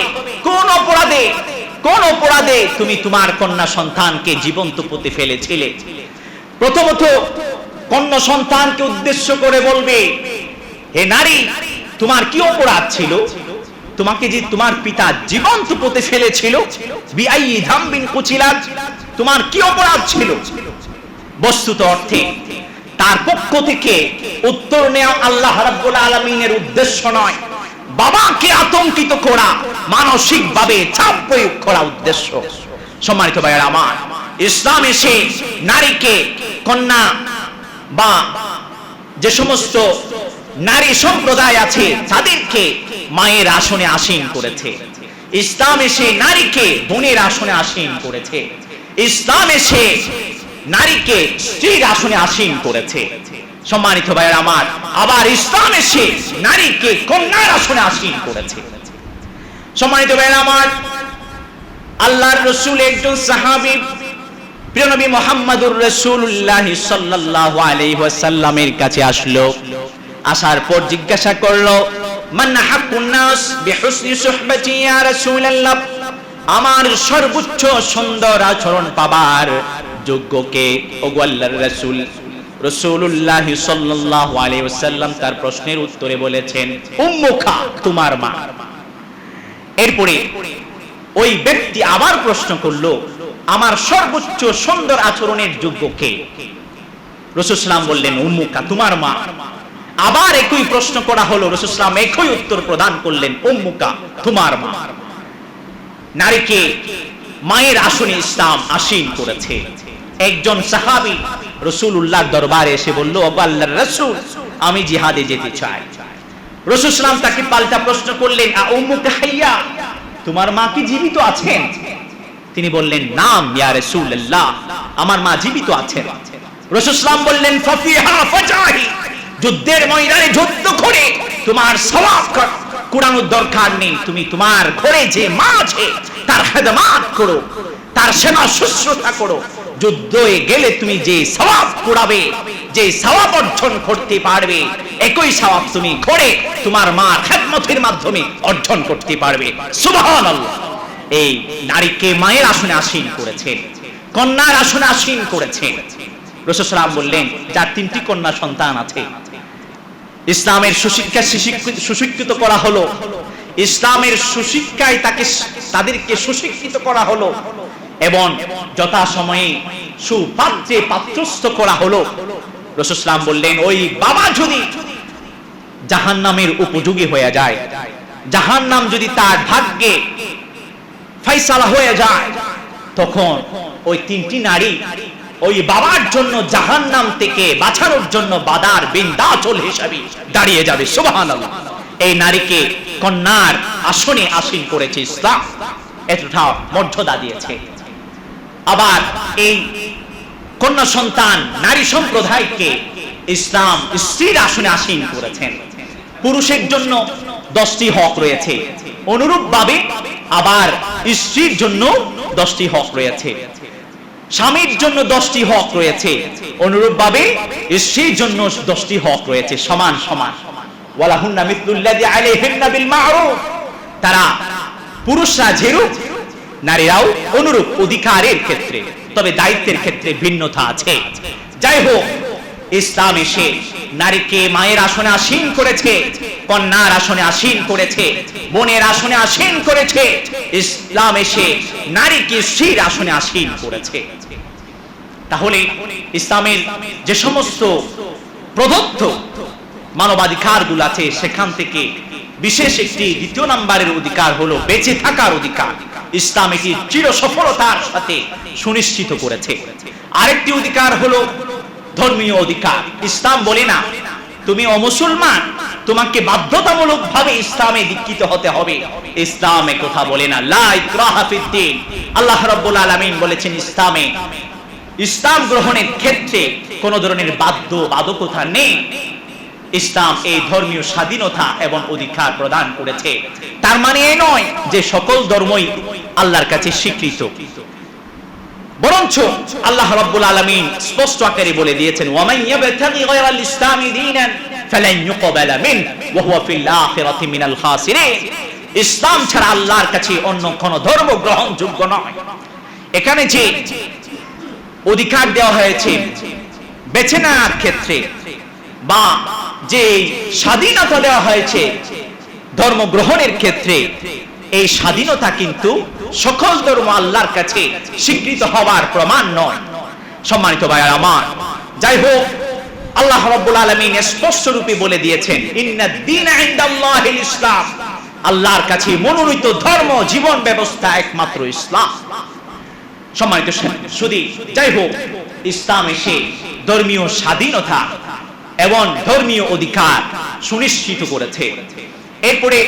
Speaker 1: কোন অপরাধে তুমি তোমার কন্যা সন্তানকে জীবন্ত পুঁতে ফেলেছিলে। প্রথমত কন্যা সন্তানকে উদ্দেশ্য করে বলবে, হে নারী, তোমার কি অপরাধ ছিল? তোমাকে যে তোমার পিতা জীবন্ত পুঁতে ফেলেছিল, বিআইয়ি যামবিন কুতিলাত, তোমার কি অপরাধ ছিল? বস্তুত অর্থে তার পক্ষ থেকে উত্তর নেওয়া আল্লাহ রাব্বুল আলামিনের উদ্দেশ্য নয়, বাবাকে আতঙ্কিত করা, মানসিকভাবে চাপ প্রয়োগ করা উদ্দেশ্য। সম্মানিত ভাইয়েরা আমার, ইসলাম এসে নারীকে কন্যা বা যে সমস্ত নারী সম্প্রদায় আছে তাদেরকে মায়ের আসনে আসীন করেছে। ইসলাম এসে নারীকে বোনের আসনে আসীন করেছে। ইসলাম এসে নারীকে স্ত্রীর আসনে আসীন করেছে। সম্মানিত ভাইয়েরা আমার, আবার ইসলাম এসে নারীকে কন্যার আসনে আসীন করেছে। সম্মানিত ভাইয়েরা আমার, আল্লাহর রাসূল একজন সাহাবী প্রিয় নবী মুহাম্মদুর রাসূলুল্লাহ সাল্লাল্লাহু আলাইহি ওয়াসাল্লামের কাছে আসলো। আসার পর জিজ্ঞাসা করলো, মান হাক্কুন নাস বিহুসনি সুহবতি ইয়া রাসূলুল্লাহ, আমার সর্বোচ্চ সুন্দর আচরণ পাবার যোগ্য কে? ওগো আল্লাহর রাসূল। রাসূলুল্লাহ সাল্লাল্লাহু আলাইহি ওয়াসাল্লাম তার প্রশ্নের উত্তরে বলেছেন, উম্মুকা, তোমার মা। এরপরে ওই ব্যক্তি আবার প্রশ্ন করলো, আমার সর্বোচ্চ সুন্দর আচরণের যোগ্য কে? রাসূল সাল্লাল্লাহু বললেন, উম্মুকা, তোমার মা। আবার একই প্রশ্ন করা হলো, রাসূল সাল্লাল্লাহু একই উত্তর প্রদান করলেন, উম্মুকা, তোমার মা। নারীকে মায়ের আসনে ইসলাম আসীন করেছে। একজন সাহাবী রাসূলুল্লাহর দরবারে এসে বলল, ওগো আল্লাহর রাসূল, আমি জিহাদে যেতে চাই। রাসূল সাল্লাল্লাহু তাকে পাল্টা প্রশ্ন করলেন, আ উম্মুকা হাইয়া, তোমার মা কি জীবিত আছেন? তিনি বললেন, নাম ইয়া রাসূলুল্লাহ, আমার মা জীবিত আছেন। রাসূল সাল্লাল্লাহু বললেন, ফাফিহা ফাজাহি, যুদ্ধের ময়দানে যুদ্ধ করে তোমার সওয়াব কুড়ানোর দরকার নেই। তুমি তোমার ঘরে যে মা আছে তার খেদমত করো, তার সেবা শুশ্রূষা করো। যুদ্ধে গেলে তুমি যে সওয়াব কুড়াবে, যে সওয়াব অর্জন করতে পারবে, একই সওয়াব তুমি ঘরে তোমার মার খেদমতের মাধ্যমে অর্জন করতে পারবে। সুবহানাল্লাহ। এই নারীকে মায়ের আসনে আসীন করেছেন, কন্যার আসনে আসীন করেছেন। রাসূল সাল্লাল্লাহু আলাইহি বললেন, যার 3টি কন্যা সন্তান আছে, ইসলামের সুশিক্ষা সুশিক্ষিত করা হলো, ইসলামের সুশিক্ষায় তাদেরকে সুশিক্ষিত করা হলো। এবং যথাসময়ে সুপাত্রে পাত্রস্থ করা হলো। রাসূল সাল্লাল্লাহু আলাইহি ওয়াসাল্লাম বললেন, ওই বাবা যদি জাহান্নামের উপযোগী হয়ে যায়, জাহান্নাম যদি তার ভাগ্যে ফয়সালা হয়ে যায়, তখন ওই তিনটি নারী ওই বাবার জন্য জাহান্নাম থেকে বাঁচানোর জন্য বাদার বিন্দাচল হিসাবে দাঁড়িয়ে যাবে। সুবহানাল্লাহ। এই নারীকে কন্যার আসনে আসীন করেছে ইসলাম, এতটা মর্যাদা দিয়েছে। আবার এই কন্যা সন্তান নারী সম্প্রদায়কে ইসলাম স্ত্রীর আসনে আসীন করেছেন। পুরুষের জন্য 10টি হক রয়েছে, অনুরূপভাবে আবার স্ত্রীর জন্য 10টি হক রয়েছে, স্বামীর জন্য 10টি হক রয়েছে, অনুরূপভাবে স্ত্রীর জন্য 10টি হক রয়েছে, সমান সমান। ওয়ালাহুন্না মিসলুল্লাযী আলাইহিন্না বিল মা'রুফ, তারা পুরুষরা যেরূপ নারীরাও অনুরূপ অধিকারের ক্ষেত্রে, তবে দায়িত্বের ক্ষেত্রে ভিন্নতা আছে। যাই হোক, ইসলাম এসে নারীকে মায়ের আসনে আসীন করেছে, কন্যার আসনে আসীন করেছে, বোনের আসনে আসীন করেছে। ইসলাম এসে নারীকে স্ত্রীর আসনে আসীন করেছে। তাহলে ইসলামের যে সমস্ত প্রদত্ত মানবাধিকারগুলো আছে, সেখান থেকে বিশেষ একটি দ্বিতীয় নম্বরের অধিকার হলো বেঁচে থাকার অধিকার। ইসলাম এটি চির সফলতার সাথে সুনিশ্চিত করেছে। আরেকটি অধিকার হলো ধর্মীয় অধিকার। ইসলাম বলে না তুমি অমুসলমান, তোমাকে বাধ্যতামূলকভাবে ইসলামে দীক্ষিত হতে হবে। ইসলাম এ কথা বলে না, লা ইকরাহা ফিদ্দীন। আল্লাহ রাব্বুল আলামিন বলেছেন ইসলামে, ইসলাম গ্রহণের ক্ষেত্রে কোন ধরনের বাধ্যবাধকতা নেই। ইসলাম এই ধর্মীয় স্বাধীনতা এবং অধিকার প্রদান করেছে। তার মানে এই নয় যে সকল ধর্মই আল্লাহর কাছে স্বীকৃত, বরঞ্চ আল্লাহ রাব্বুল আলামিন স্পষ্ট আকারে বলে দিয়েছেন, ওয়া মান ইয়াবতাগি গায়রাল ইসলামি দীনান ফালান ইউকবালা মিনহু ওয়া হুয়া ফিল আখিরাতি মিনাল খাসিরিন। ইসলাম ছাড়া আল্লাহর কাছে অন্য কোন ধর্ম গ্রহণযোগ্য নয়। এখানে যে অধিকার দেওয়া হয়েছে বেছে নেওয়ার ক্ষেত্রে, বা যে স্বাধীনতা দেওয়া হয়েছে ধর্ম গ্রহণের ক্ষেত্রে, এই স্বাধীনতা কিন্তু সকল ধর্ম আল্লাহর কাছে স্বীকৃত হওয়ার প্রমাণ নয়। সম্মানিত ভাইরা আমার, যাই হোক, আল্লাহ রাব্বুল আলামিন স্পষ্ট রূপে বলে দিয়েছেন, ইন্নাদ দীনা ইনদাল্লাহিল ইসলাম। আল্লাহর কাছে মনোনীত ধর্ম, জীবন ব্যবস্থা একমাত্র ইসলাম। সম্মানিত সুধী, যাই হোক, ইসলাম এসে ধর্মীয় স্বাধীনতা এবং ধর্মীয় অধিকার সুনিশ্চিত করেছে। এরপরে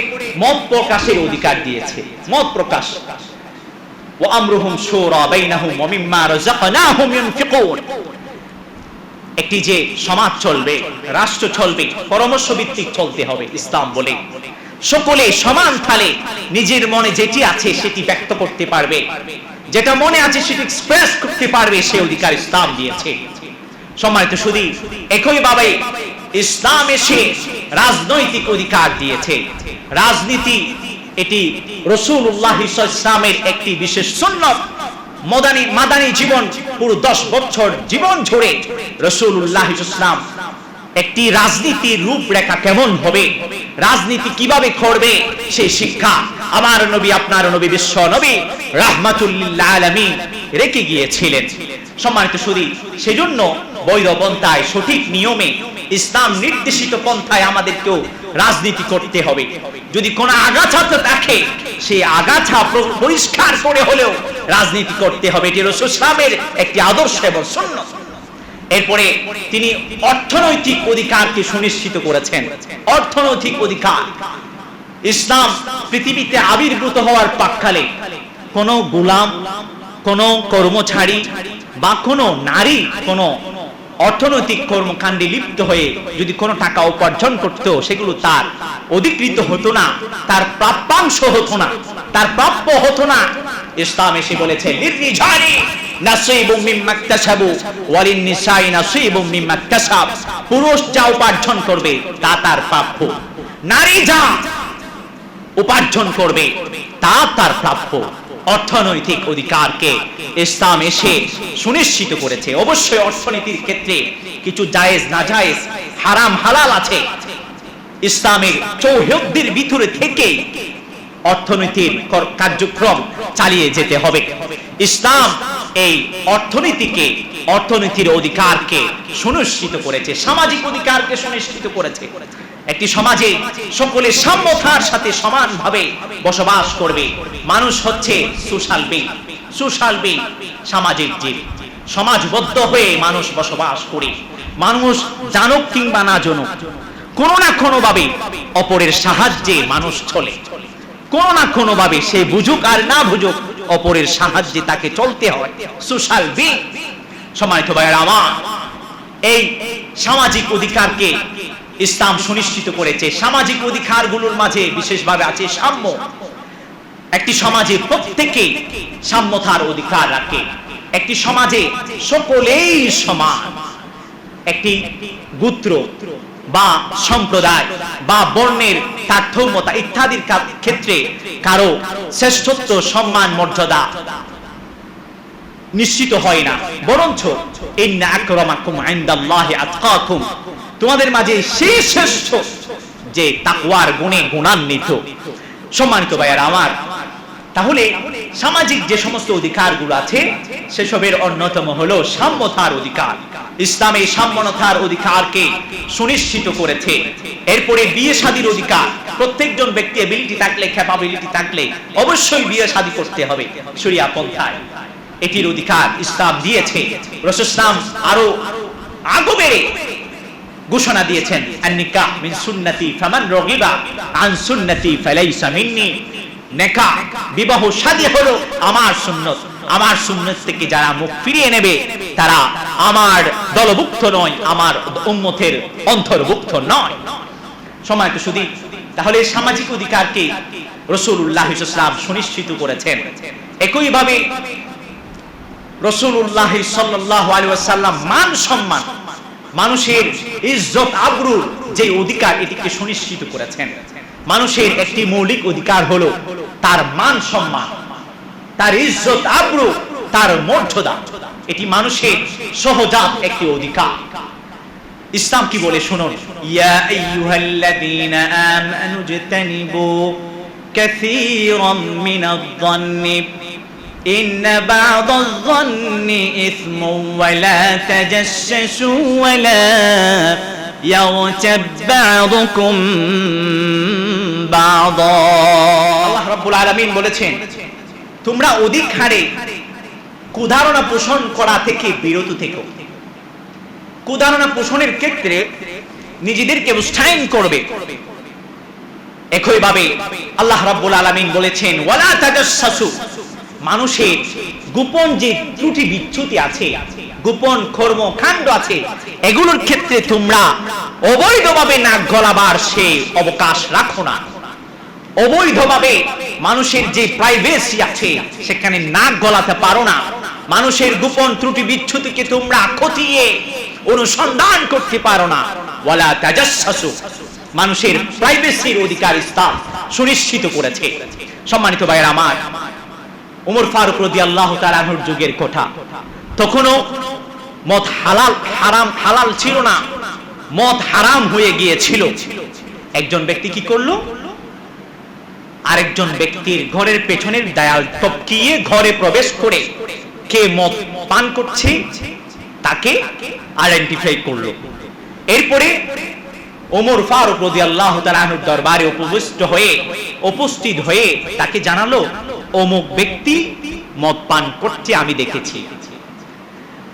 Speaker 1: মত প্রকাশের অধিকার দিয়েছে। মত প্রকাশ, ওয়া আমরুহুম শুরা বাইনাহুম ওয়া মিম্মা রাযাকনাহুম ইউনফিকুন। একটি যে সমাজ চলবে, রাষ্ট্র চলবে, পরামর্শ ভিত্তিক চলতে হবে। ইসলাম বলে সকলে সমান তালে নিজের মনে যেটি আছে সেটি ব্যক্ত করতে পারবে, যেটা মনে আছে সেটি এক্সপ্রেস করতে পারবে, সে অধিকার ইসলাম দিয়েছে। সম্মানিত সুধী, একইভাবে ইসলাম এসে রাজনৈতিক অধিকার দিয়েছে। রাজনীতি এটি রাসূলুল্লাহ সাল্লাল্লাহু আলাইহি ওয়াসাল্লামের একটি বিশেষ সুন্নাত। মাদানী জীবন পুরো 10 বছর জীবন জুড়ে রাসূলুল্লাহ সাল্লাল্লাহু আলাইহি ওয়াসাল্লাম একটি রাজনীতির রূপরেখা কেমন হবে, রাজনীতি কিভাবে করবে, সেই শিক্ষা আমার নবী, আপনার নবী, বিশ্ব নবী রাহমাতুল লিল আলামিন রেখে গিয়েছিলেন। সম্মানিত সুধী, সেজন্য বৈধ পন্থায়, সঠিক নিয়মে, ইসলাম নির্দেশিত পন্থায় আমাদেরকেও রাজনীতি করতে হবে। যদি কোনো আগাছা থাকে, সেই আগাছা পরিষ্কার করে হলেও রাজনীতি করতে হবে। এটি রাসূল সাল্লাল্লাহু আলাইহি ওয়াসাল্লামের একটি আদর্শ এবং সুন্নাত। এরপরে তিনি অর্থনৈতিক অধিকারকে সুনিশ্চিত করেছেন। অর্থনৈতিক অধিকার, ইসলাম পৃথিবীতে আবির্ভূত হওয়ার প্রাক্কালে কোন গোলাম, কোন কর্মচারী বা কোন নারী কোন অর্থনৈতিক কর্মকাণ্ডে লিপ্ত হয়ে যদি কোনো টাকা উপার্জন করত, সেগুলো তার অধিকৃত হতো না, তার প্রাপ্যাংশ হতো না, তার প্রাপ্য হতো না। ইসলাম এসে বলেছে, লিররিজালি নাসীবুম মিম্মা ইকতাসাবু ওয়া লিন-নিসাই নাসীবুম মিম্মা ইকতাসাব। পুরুষ যা উপার্জন করবে তা তার প্রাপ্য, নারী যা উপার্জন করবে তা তার প্রাপ্য। অর্থনৈতিক অধিকারকে ইসলাম এসে সুনিশ্চিত করেছে। অবশ্যই অর্থনীতির ক্ষেত্রে কিছু জায়েজ নাজায়েজ, হারাম হালাল আছে। ইসলামের চৌহদ্দির ভিতরে থেকে অর্থনীতির কার্যক্রম চালিয়ে যেতে হবে। ইসলাম এই অর্থনীতির অধিকারকে সুনিশ্চিত করেছে, সামাজিক অধিকারকে সুনিশ্চিত করেছে। একটি সমাজে সকলে সাম্যতার সাথে সমানভাবে বসবাস করবে। মানুষ হচ্ছে সোশ্যাল বিং, সামাজিক জীব। সমাজবদ্ধ হয়ে মানুষ বসবাস করে, মানুষ জানুক কিংবা না জানুক, কোনো না কোনো ভাবে অপরের সাহায্যে মানুষ চলে, কোনো না কোনো ভাবে সে বুঝুক আর না বুঝুক অপরের সাহায্যে তাকে চলতে হয়। Social being. সম্মানিত ভাইয়েরা আমার, এই সামাজিক অধিকারকে ইসলাম সুনিশ্চিত করেছে। সামাজিক অধিকারগুলোর মাঝে বিশেষভাবে আছে সাম্য। একটি সমাজে প্রত্যেকে সাম্যতার অধিকার রাখে। একটি সমাজে সকলেই সমান। একটি গোত্র বা সম্প্রদায় বা বর্ণের তারতম্যতা ইত্যাদির ক্ষেত্রে কারো শ্রেষ্ঠত্ব, সম্মান, মর্যাদা নিশ্চিত হয় না, বরঞ্চ ইন্না আকরামাকুম ইনদাল্লাহি আতকাকুম, তোমাদের মাঝে সেই শ্রেষ্ঠ যে তাকওয়ার গুণে গুণান্বিত। সম্মানিত ভাইয়েরা আমার, তাহলে সামাজিক যে সমস্ত অধিকারগুলো আছে সেসবের অন্যতম হলো সাম্যতার অধিকার। ইসলাম এই সাম্যতার অধিকারকে সুনিশ্চিত করেছে। এরপরে বিয়ে শাদীর অধিকার। প্রত্যেকজন ব্যক্তি এবিলিটি থাকলে, ক্যাপাবিলিটি থাকলে অবশ্যই বিয়ে শাদী করতে হবে শরিয়া পন্থায়। এটির অধিকার ইসলাম দিয়েছে। রাসূল সাল্লাল্লাহু আলাইহি ওয়াসাল্লাম আরো আগবেরে ঘোষণা দিয়েছেন, আন-নিকাহ মিন সুন্নতি ফামান রাগিবা আন সুন্নতি ফালাইসা মিন্নি। নিকাহ, বিবাহ শাদী হলো আমার সুন্নত। আমার সুন্নত থেকে যারা মুখ ফিরিয়ে নেবে তারা আমার দলভুক্ত নয়, আমার উম্মতের অন্তর্ভুক্ত নয়। সম্মানিত সুধী, তাহলে সামাজিক অধিকারকে রাসূলুল্লাহ সাল্লাল্লাহু আলাইহি ওয়াসাল্লাম সুনিশ্চিত করেছেন। একই ভাবে রাসূলুল্লাহ সাল্লাল্লাহু আলাইহি ওয়াসাল্লাম মান সম্মান, মানুষের ইজ্জত আবরুর যে অধিকার, এটিকে সুনিশ্চিত করেছেন। মানুষের একটি মৌলিক অধিকার হলো তার মান সম্মান, তার ইজ্জত আবরু, তার মর্যাদা। এটি মানুষের সহজাত একটি অধিকার। ইসলাম কি বলে শুনুন, ইয়া আইয়ুহাল্লাযীনা আমানু ইজতানিবু কাসীরাম মিনায-যন্নি ইন্না বা'দায-যন্নি ইসমুন ওয়া লা তাজাসসাসু ওয়া লা ইয়াগতাব বা'দুকুম বা'দা। আল্লাহ রাব্বুল আলামিন বলেছেন, তোমরা অধিক হারে কুধারণা পোষণ করা থেকে বিরত থেকো। কুধারণা পোষণের ক্ষেত্রে নিজেদেরকে উৎসাহিত করবে। একইভাবে আল্লাহ রাব্বুল আলামিন বলেছেন, ওয়ালা তাজাসসাসু, মানুষের গোপন যে ত্রুটি বিচ্যুতি আছে, গোপন কর্মকাণ্ড আছে, এগুলোর ক্ষেত্রে তোমরা অবৈধভাবে নাক গলাবার সে অবকাশ রাখো না। অবৈধভাবে মানুষের যে প্রাইভেসি আছে সেখানে নাক গলাতে পারো না। মানুষের গোপন ত্রুটি বিচ্যুতিকে তোমরা খতিয়ে অনুসন্ধান করতে পারো না। ওয়ালা তাজাসসাসু, মানুষের প্রাইভেসির অধিকার ইসলাম সুনিশ্চিত করেছে। সম্মানিত ভাইয়েরা আমার, ওমর ফারুক রাদিয়াল্লাহু তাআলা আনহুর যুগের কথা, তখনও মদ হালাল ছিল না, মদ হারাম হয়ে গিয়েছিল। একজন ব্যক্তি কি করলো, আরেকজন ব্যক্তির ঘরের পেছনের দেয়াল টপকিয়ে ঘরে প্রবেশ করে কে মদ পান করছে তাকে আইডেন্টিফাই করলো। এরপরে ওমর ফারুক রাদিয়াল্লাহু তাআলা আনহুর দরবারে উপস্থিত হয়ে তাকে জানালো, অমুক ব্যক্তি মদ পান করছে, আমি দেখেছি।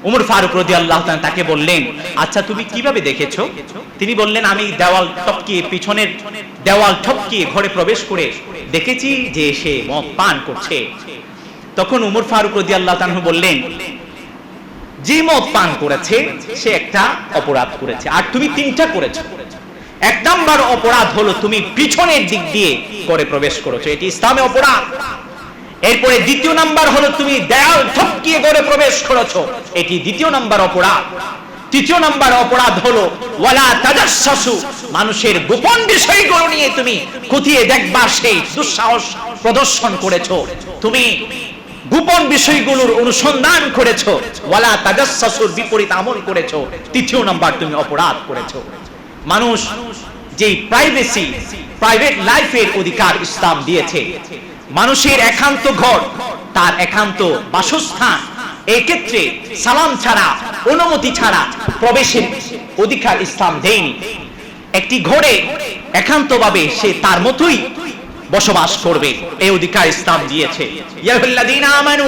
Speaker 1: ওমর ফারুক রাদিয়াল্লাহু তাআলা তাকে বললেন, আচ্ছা তুমি কিভাবে দেখেছো? তিনি বললেন, আমি পিছনের দেওয়াল টপকিয়ে ঘরে প্রবেশ করে দেখেছি যে সে মদ পান করছে। তখন ওমর ফারুক রাদিয়াল্লাহু তাআলা বললেন, যে মদ পান করেছে সে একটা অপরাধ করেছে, আর তুমি তিনটা করেছো। এক নাম্বার অপরাধ হলো তুমি পিছনের দিক দিয়ে ঘরে প্রবেশ করেছো, এটি ইসলামে অপরাধ। এরপরে দ্বিতীয় নাম্বার হলো তুমি দেয়াল টপকিয়ে ঘরে প্রবেশ করেছো, এটি দ্বিতীয় নাম্বার অপরাধ। তৃতীয় নাম্বার অপরাধ হলো ওয়ালা তাজাসসাসু, মানুষের গোপন বিষয়গুলো নিয়ে তুমি খতিয়ে দেখবার সেই দুঃসাহস প্রদর্শন করেছো, তুমি গোপন বিষয়গুলোর অনুসন্ধান করেছো, ওয়ালা তাজাসসাসুর বিপরীত আমল করেছো। তৃতীয় নাম্বার তুমি অপরাধ করেছো। মানুষ যেই প্রাইভেসি প্রাইভেট লাইফের অধিকার ইসলাম দিয়েছে। মানুষের একান্ত ঘর, তার একান্ত বাসস্থান, এই ক্ষেত্রে সালাম ছাড়া, অনুমতি ছাড়া প্রবেশের অধিকার ইসলাম দেয়নি। একটি ঘরে একান্তভাবে সে তার মতোই বসবাস করবে, এই অধিকার ইসলাম দিয়েছে। ইয়া আইয়ুহাল্লাযীনা আমানু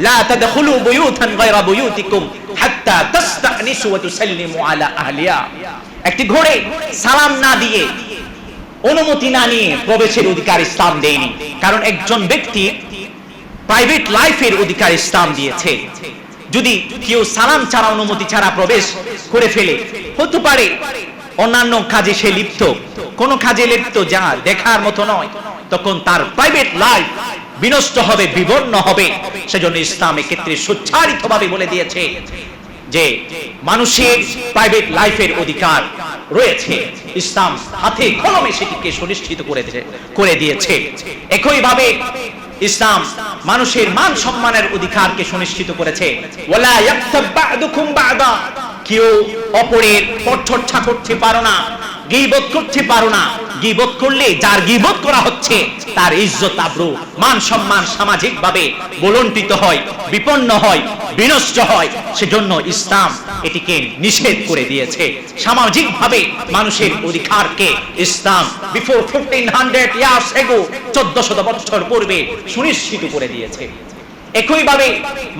Speaker 1: লা তাদখুলু বুয়ুতান গায়রা বুয়ুতিকুম হাত্তা তাস্তানিসু ওয়া তুসাল্লিমু আলা আহলিহা। একটি ঘরে সালাম না দিয়ে, অনুমতি না নিয়ে প্রবেশের অধিকার ইসলাম দেয়নি। কারণ একজন ব্যক্তি প্রাইভেট লাইফের অধিকার ইসলাম দিয়েছে। যদি কেউ সালাম ছাড়া, অনুমতি ছাড়া প্রবেশ করে ফেলে, হতে পারে অন্যান্য কাজে সে লিপ্ত, কোন কাজে লিপ্ত যা দেখার মতো নয়, তখন তার প্রাইভেট লাইফ বিনষ্ট হবে, বিবর্ণ হবে। সেজন্য ইসলাম এক্ষেত্রে সুচারিতভাবে বলে দিয়েছে যে মানুষের প্রাইভেট লাইফের অধিকার রয়েছে। ইসলাম হাতে কলমে সেটিকে সুনিশ্চিত করে দিয়েছে। একইভাবে ইসলাম মানুষের মান সম্মানের অধিকারকে সুনিশ্চিত করেছে। ওয়ালা ইয়াকতাব বা'দুকুম বা'দা, কেউ অপরের পরচর্চা করতে পারো না, গীবত করতে পারো না। গীবত করলে যার গীবত করা হচ্ছে তার ইজ্জত আবরু, মান সম্মান সামাজিকভাবে বলন্টিত হয়, বিপন্ন হয়, বিনষ্ট হয়। সেজন্য ইসলাম এটিকে নিষেধ করে দিয়েছে। সামাজিকভাবে মানুষের অধিকারকে ইসলাম বিফোর 1500 ইয়ার্স এগো, 1400 বছর পূর্বে সুনিশ্চিত করে দিয়েছে। একইভাবে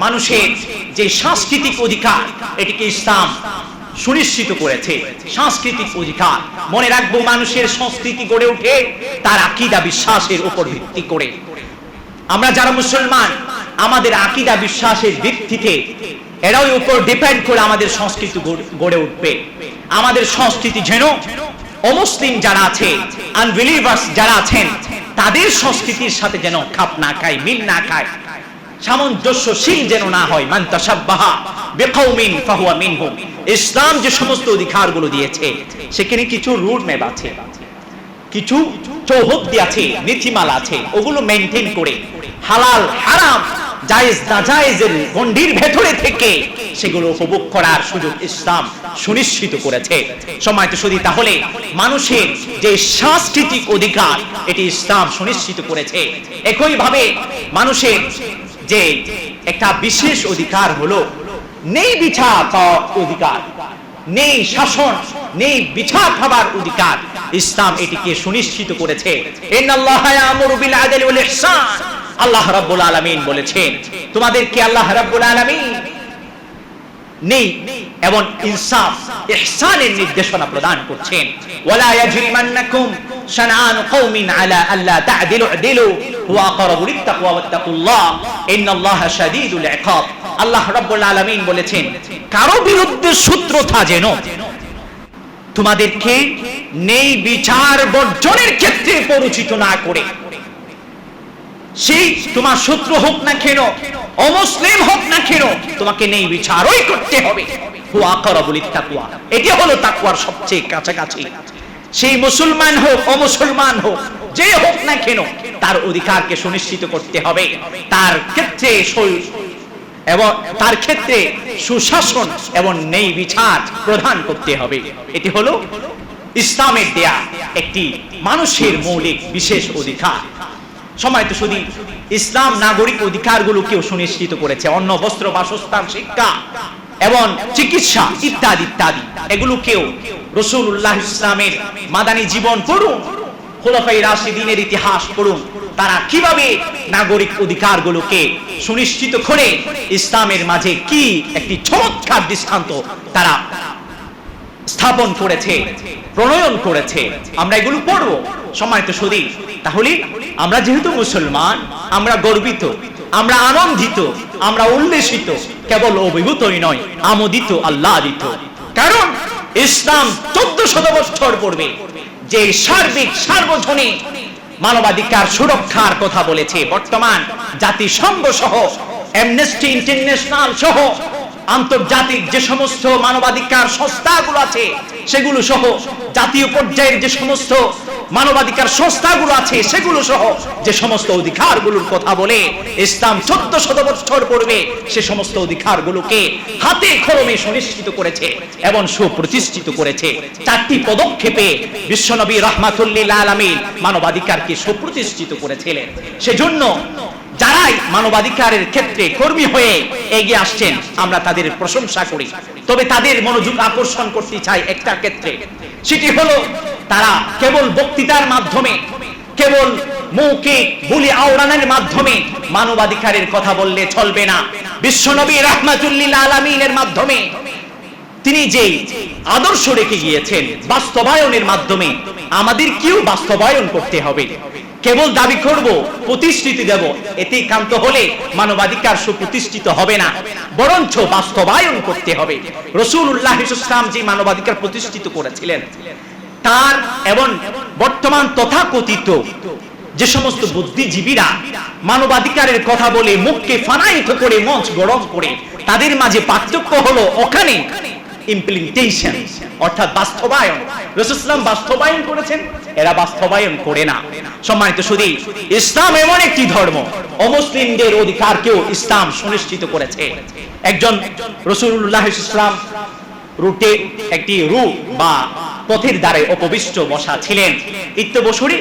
Speaker 1: মানুষের যে সাংস্কৃতিক অধিকার, এটিকে ইসলাম সুনিশ্চিত করেছে। সাংস্কৃতিক অধিকার, মনে রাখবো, মানুষের সংস্কৃতি গড়ে ওঠে তার আকীদা বিশ্বাসের উপর ভিত্তি করে। আমরা যারা মুসলমান, আমাদের আকীদা বিশ্বাসের ভিত্তিতে এরাও উপর ডিপেন্ড করে আমাদের সংস্কৃতি গড়ে উঠবে। আমাদের সংস্কৃতি যেন অমুসলিম যারা আছে, আনবিলিভার্স যারা আছেন, তাদের সংস্কৃতির সাথে যেন খাপ না খায়, মিল না খায়, সামঞ্জস্যশীল যেন না হয়। মান তাশাব্বাহা বিকওমিন ফাহুয়া মিনহুম। ইসলাম যে সমস্ত অধিকারগুলো দিয়েছে সেখানে কিছু রুট ম্যাপ আছে, কিছু চৌহদ্দি আছে, নীতিমালা আছে, ওগুলো মেইনটেইন করে হালাল হারাম, জায়েজ নাজায়েজের গণ্ডির ভেতরে থেকে সেগুলো উপভোগ করার সুযোগ ইসলাম সুনিশ্চিত করেছে। সম্মানিত সুধী, তাহলে মানুষের যে সাংস্কৃতিক অধিকার, এটি ইসলাম সুনিশ্চিত করেছে। একইভাবে মানুষের যে একটা বিশেষ অধিকার হলো নেই বিচার পাওয়ার অধিকার, নেই শাসন, নেই বিচার পাওয়ার অধিকার, ইসলাম এটিকে সুনিশ্চিত করেছে। ইন্নাল্লাহা ইয়ামুরু বিল আদলি ওয়াল ইহসান। আল্লাহ রাব্বুল আলামিন বলেছেন, তোমাদেরকে আল্লাহ রাব্বুল আলামিন নেই এবং ইনসাফ, ইহসানের নির্দেশনা প্রদান করছেন। ওয়ালা ইয়াজরিমান্নাকুম শানাআন কওমিন আলা আল্লা তা'দিলু ইদিলু হুয়া আকরাবু লিত্তাকওয়া ওয়াত্তাকুল্লাহ ইন্নাল্লাহা শাদীদুল ইকাব। আল্লাহ রাব্বুল আলামিন বলেছেন, কারো বিরুদ্ধে শত্রুতা যেন তোমাদেরকে নেই বিচার বর্জনের ক্ষেত্রে পরিচিত না করে, সেই তোমার শত্রু হোক না কেন, অমুসলিম হোক না কেন, তোমাকে নেই বিচারই করতে হবে। হুয়া আকরাবু লিত্তাকওয়া, এটি হলো তাকওয়ার সবচেয়ে কাছাকাছি। সেই মুসলমান হোক, অমুসলমান হোক, যে হোক না কেন, তার অধিকারকে সুনিশ্চিত করতে হবে। তার ক্ষেত্রে সুশাসন এবং নেই বিচার প্রদান করতে হবে। এটি হলো ইসলামের দেয়া একটি মানুষের মৌলিক বিশেষ অধিকার। সম্মানিত সুধী, ইসলাম নাগরিক অধিকারগুলোকেও সুনিশ্চিত করেছে। অন্ন, বস্ত্র, বাসস্থান, শিক্ষা এবং চিকিৎসা ইত্যাদি ইত্যাদি, এগুলোকেও রাসূলুল্লাহ ইসলামের মাদানী জীবন পড়ুন, খুলাফায়ে রাশিদিনের ইতিহাস পড়ুন, তারা কিভাবে নাগরিক অধিকারগুলোকে সুনিশ্চিত করে ইসলামের মাঝে কি একটি চমৎকার দৃষ্টান্ত তারা স্থাপন করেছে, প্রণয়ন করেছে। আমরা এগুলো পড়বো। সম্মানিত সুধী, তাহলে আমরা যেহেতু মুসলমান, আমরা গর্বিত, আমরা আনন্দিত, আমরা উল্লেসিত, কেবল অভিভূতই নয়, আমোদিত, আহ্লাদিত। কারণ ইসলাম 1400 বছর পূর্বে যে সার্বিক সার্বজনীন মানবাধিকার সুরক্ষার কথা বলেছে, বর্তমান জাতিসংঘ সহ, অ্যামনেস্টি ইন্টারন্যাশনাল সহ আন্তর্জাতিক যে সমস্ত মানবাধিকার সংস্থাগুলো আছে সেগুলো সহ, জাতীয় পর্যায়ের যে সমস্ত মানবাধিকার সংস্থাগুলো আছে সেগুলো সহ যে সমস্ত অধিকারগুলোর কথা বলে ইসলাম 1400 বছর পূর্বে সে সমস্ত অধিকারগুলোকে হাতে কলমে সুনিশ্চিত করেছে এবং সুপ্রতিষ্ঠিত করেছে। 4টি পদক্ষেপে বিশ্বনবী রাহমাতুল্লিল আলামিন মানবাধিকারকে সুপ্রতিষ্ঠিত করেছিলেন। সেজন্য যারাই মানবাধিকারের ক্ষেত্রে কর্মী হয়ে এগিয়ে আসছেন আমরা তাদের প্রশংসা করি। তবে তাদের মনোযোগ আকর্ষণ করতে চাই একটা ক্ষেত্রে, সেটি হলো তারা কেবল বক্তৃতার মাধ্যমে, কেবল মৌখিক বুলি আওড়ানোর মাধ্যমে মানবাধিকারের কথা বললে চলবে না। বিশ্বনবী রাহমাতুল্লিল আলামিনের মাধ্যমে তিনি যে আদর্শ রেখে গিয়েছেন বাস্তবায়নের মাধ্যমে আমাদের কেউ বাস্তবায়ন করতে হবে। কেবল দাবি করব, প্রতিশ্রুতি দেব, এতে ক্ষান্ত হলে মানবাধিকার সুপ্রতিষ্ঠিত হবে না, বরঞ্চ বাস্তবায়ন করতে হবে। রাসূলুল্লাহ সাল্লাল্লাহু আলাইহি ওয়াসাল্লাম যে মানবাধিকার প্রতিষ্ঠিত করেছিলেন তার এবং বর্তমান তথাকথিত যে সমস্ত বুদ্ধিজীবীরা মানবাধিকারের কথা বলে মুখকে ফানায়িত করে মঞ্চ গরম করে, তাদের মাঝে পার্থক্য হলো ওখানে ইমপ্লিমেন্টেশন অর্থাৎ বাস্তবায়ন। রাসূল সাল্লাল্লাহু বাস্তবায়ন করেছেন, এরা বাস্তবায়ন করে না। সম্মানিত শুধু ইসলাম এমন একটি ধর্ম, অমুসলিমদের অধিকারকেও ইসলাম সুনিশ্চিত করেছে। একজন রাসূলুল্লাহ সাল্লাল্লাহু আলাইহি ওয়াসাল্লাম রুটে একটি রূপ বা পথের দ্বারে অপবিষ্ট বসা ছিলেন। ইত্যবসরে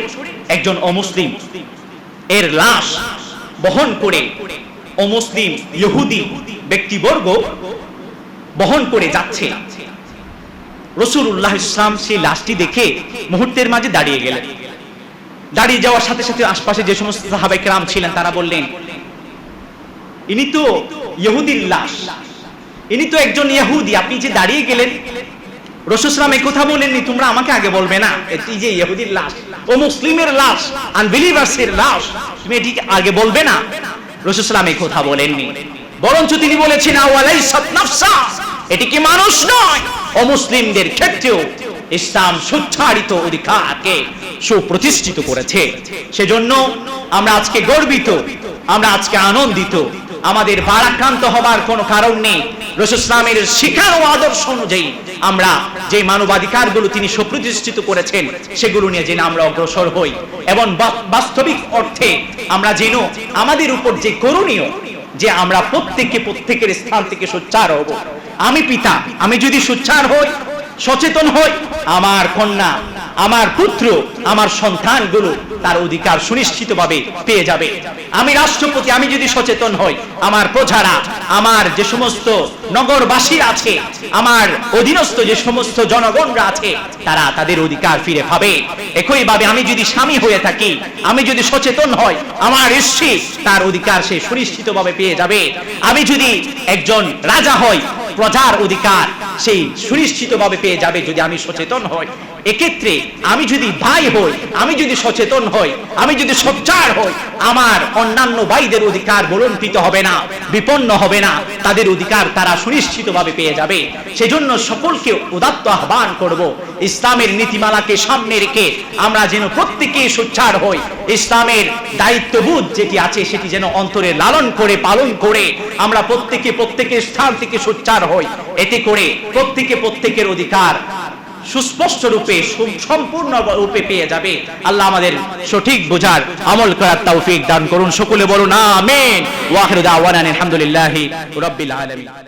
Speaker 1: একজন অমুসলিম এর লাশ বহন করে অমুসলিম ইহুদি ব্যক্তিবর্গ বহন করে যাচ্ছে। রাসূলুল্লাহ সাল্লাল্লাহু আলাইহি ওয়াসাল্লাম সেই লাশটি দেখে মুহূর্তের মাঝে দাঁড়িয়ে গেলেন। দাঁড়িয়ে যাওয়ার সাথে সাথে আশপাশে যে সমস্ত সাহাবায়ে কেরাম ছিলেন তারা বললেন, ইনি তো ইহুদির লাশ, ইনি তো একজন ইহুদি, আপনি যে দাঁড়িয়ে গেলেন। রাসূল সাল্লাল্লাহু আলাইহি ওয়াসাল্লাম এই কথা বলেননি, তোমরা আমাকে আগে বলবে না, এটি যে ইহুদির লাশ, ও মুসলিমের লাশ, আনবিলিভার্সের লাশ, তুমি এটি আগে বলবে না? রাসূল সাল্লাল্লাহু আলাইহি ওয়াসাল্লাম এই কথা বলেননি, বরঞ্চ তিনি বলেছেন আওয়ালাইসাত নাফসা, এটি কি মানুষ নয়? অমুসলিমদের ক্ষেত্রেও ইসলাম সুচ্চারিত অধিকারকে সুপ্রতিষ্ঠিত করেছে। সেজন্য আমরা আজকে গর্বিত, আমরা আজকে আনন্দিত। আমাদের ভারাক্রান্ত হবার কোনো কারণ নেই। রাসূল ইসলামের শিক্ষা ও আদর্শ অনুযায়ী আমরা যে মানবাধিকারগুলো তিনি সুপ্রতিষ্ঠিত করেছেন সেগুলো নিয়ে যেন আমরা অগ্রসর হই এবং বাস্তবিক অর্থে আমরা যেন আমাদের উপর যে করণীয় যে আমরা প্রত্যেকের স্থান থেকে সোচ্চার হব। আমি পিতা, আমি যদি সোচ্চার হই, সচেতন হই, আমার কন্যা, আমার পুত্র, আমার সন্তানগুলো তার অধিকার সুনিশ্চিতভাবে পেয়ে যাবে। আমি রাষ্ট্রপতি, আমি যদি সচেতন হই, আমার প্রজারা, আমার যে সমস্ত নগরবাসী আছে, আমার অধীনস্থ যে সমস্ত জনগণরা আছে, তারা তাদের অধিকার ফিরে পাবে। একইভাবে আমি যদি স্বামী হয়ে থাকি, আমি যদি সচেতন হই, আমার স্ত্রী তার অধিকার সে সুনিশ্চিতভাবে পেয়ে যাবে। আমি যদি একজন রাজা হই, প্রজার অধিকার সেই সুনিশ্চিতভাবে পেয়ে যাবে যদি আমি সচেতন হই। এক্ষেত্রে আমি যদি ভাই হই, আমি যদি সচেতন হই, আমি যদি সোচ্চার হই, আমার অন্যান্য ভাইদের অধিকার বলণ্ঠিত হবে না, বিপন্ন হবে না, তাদের অধিকার তারা সুনিশ্চিতভাবে পেয়ে যাবে। সেজন্য সকলকে উদাত্ত আহ্বান করব, ইসলামের নীতিমালাকে সামনে রেখে আমরা যেন প্রত্যেকেই সোচ্চার হই। ইসলামের দায়িত্ববোধ যেটি আছে সেটি যেন অন্তরে লালন করে পালন করে আমরা প্রত্যেকের স্থান থেকে সোচ্চার হই। এতে করে প্রত্যেকের অধিকার সুস্পষ্ট রূপে সম্পূর্ণ রূপে পেয়ে যাবে। আল্লাহ আমাদের সঠিক বোঝার আমল করার তৌফিক দান করুন। সকলে বলুন আমিন। ওয়া আখিরু দাওয়ানা আলহামদুলিল্লাহি রাব্বিল আলামিন।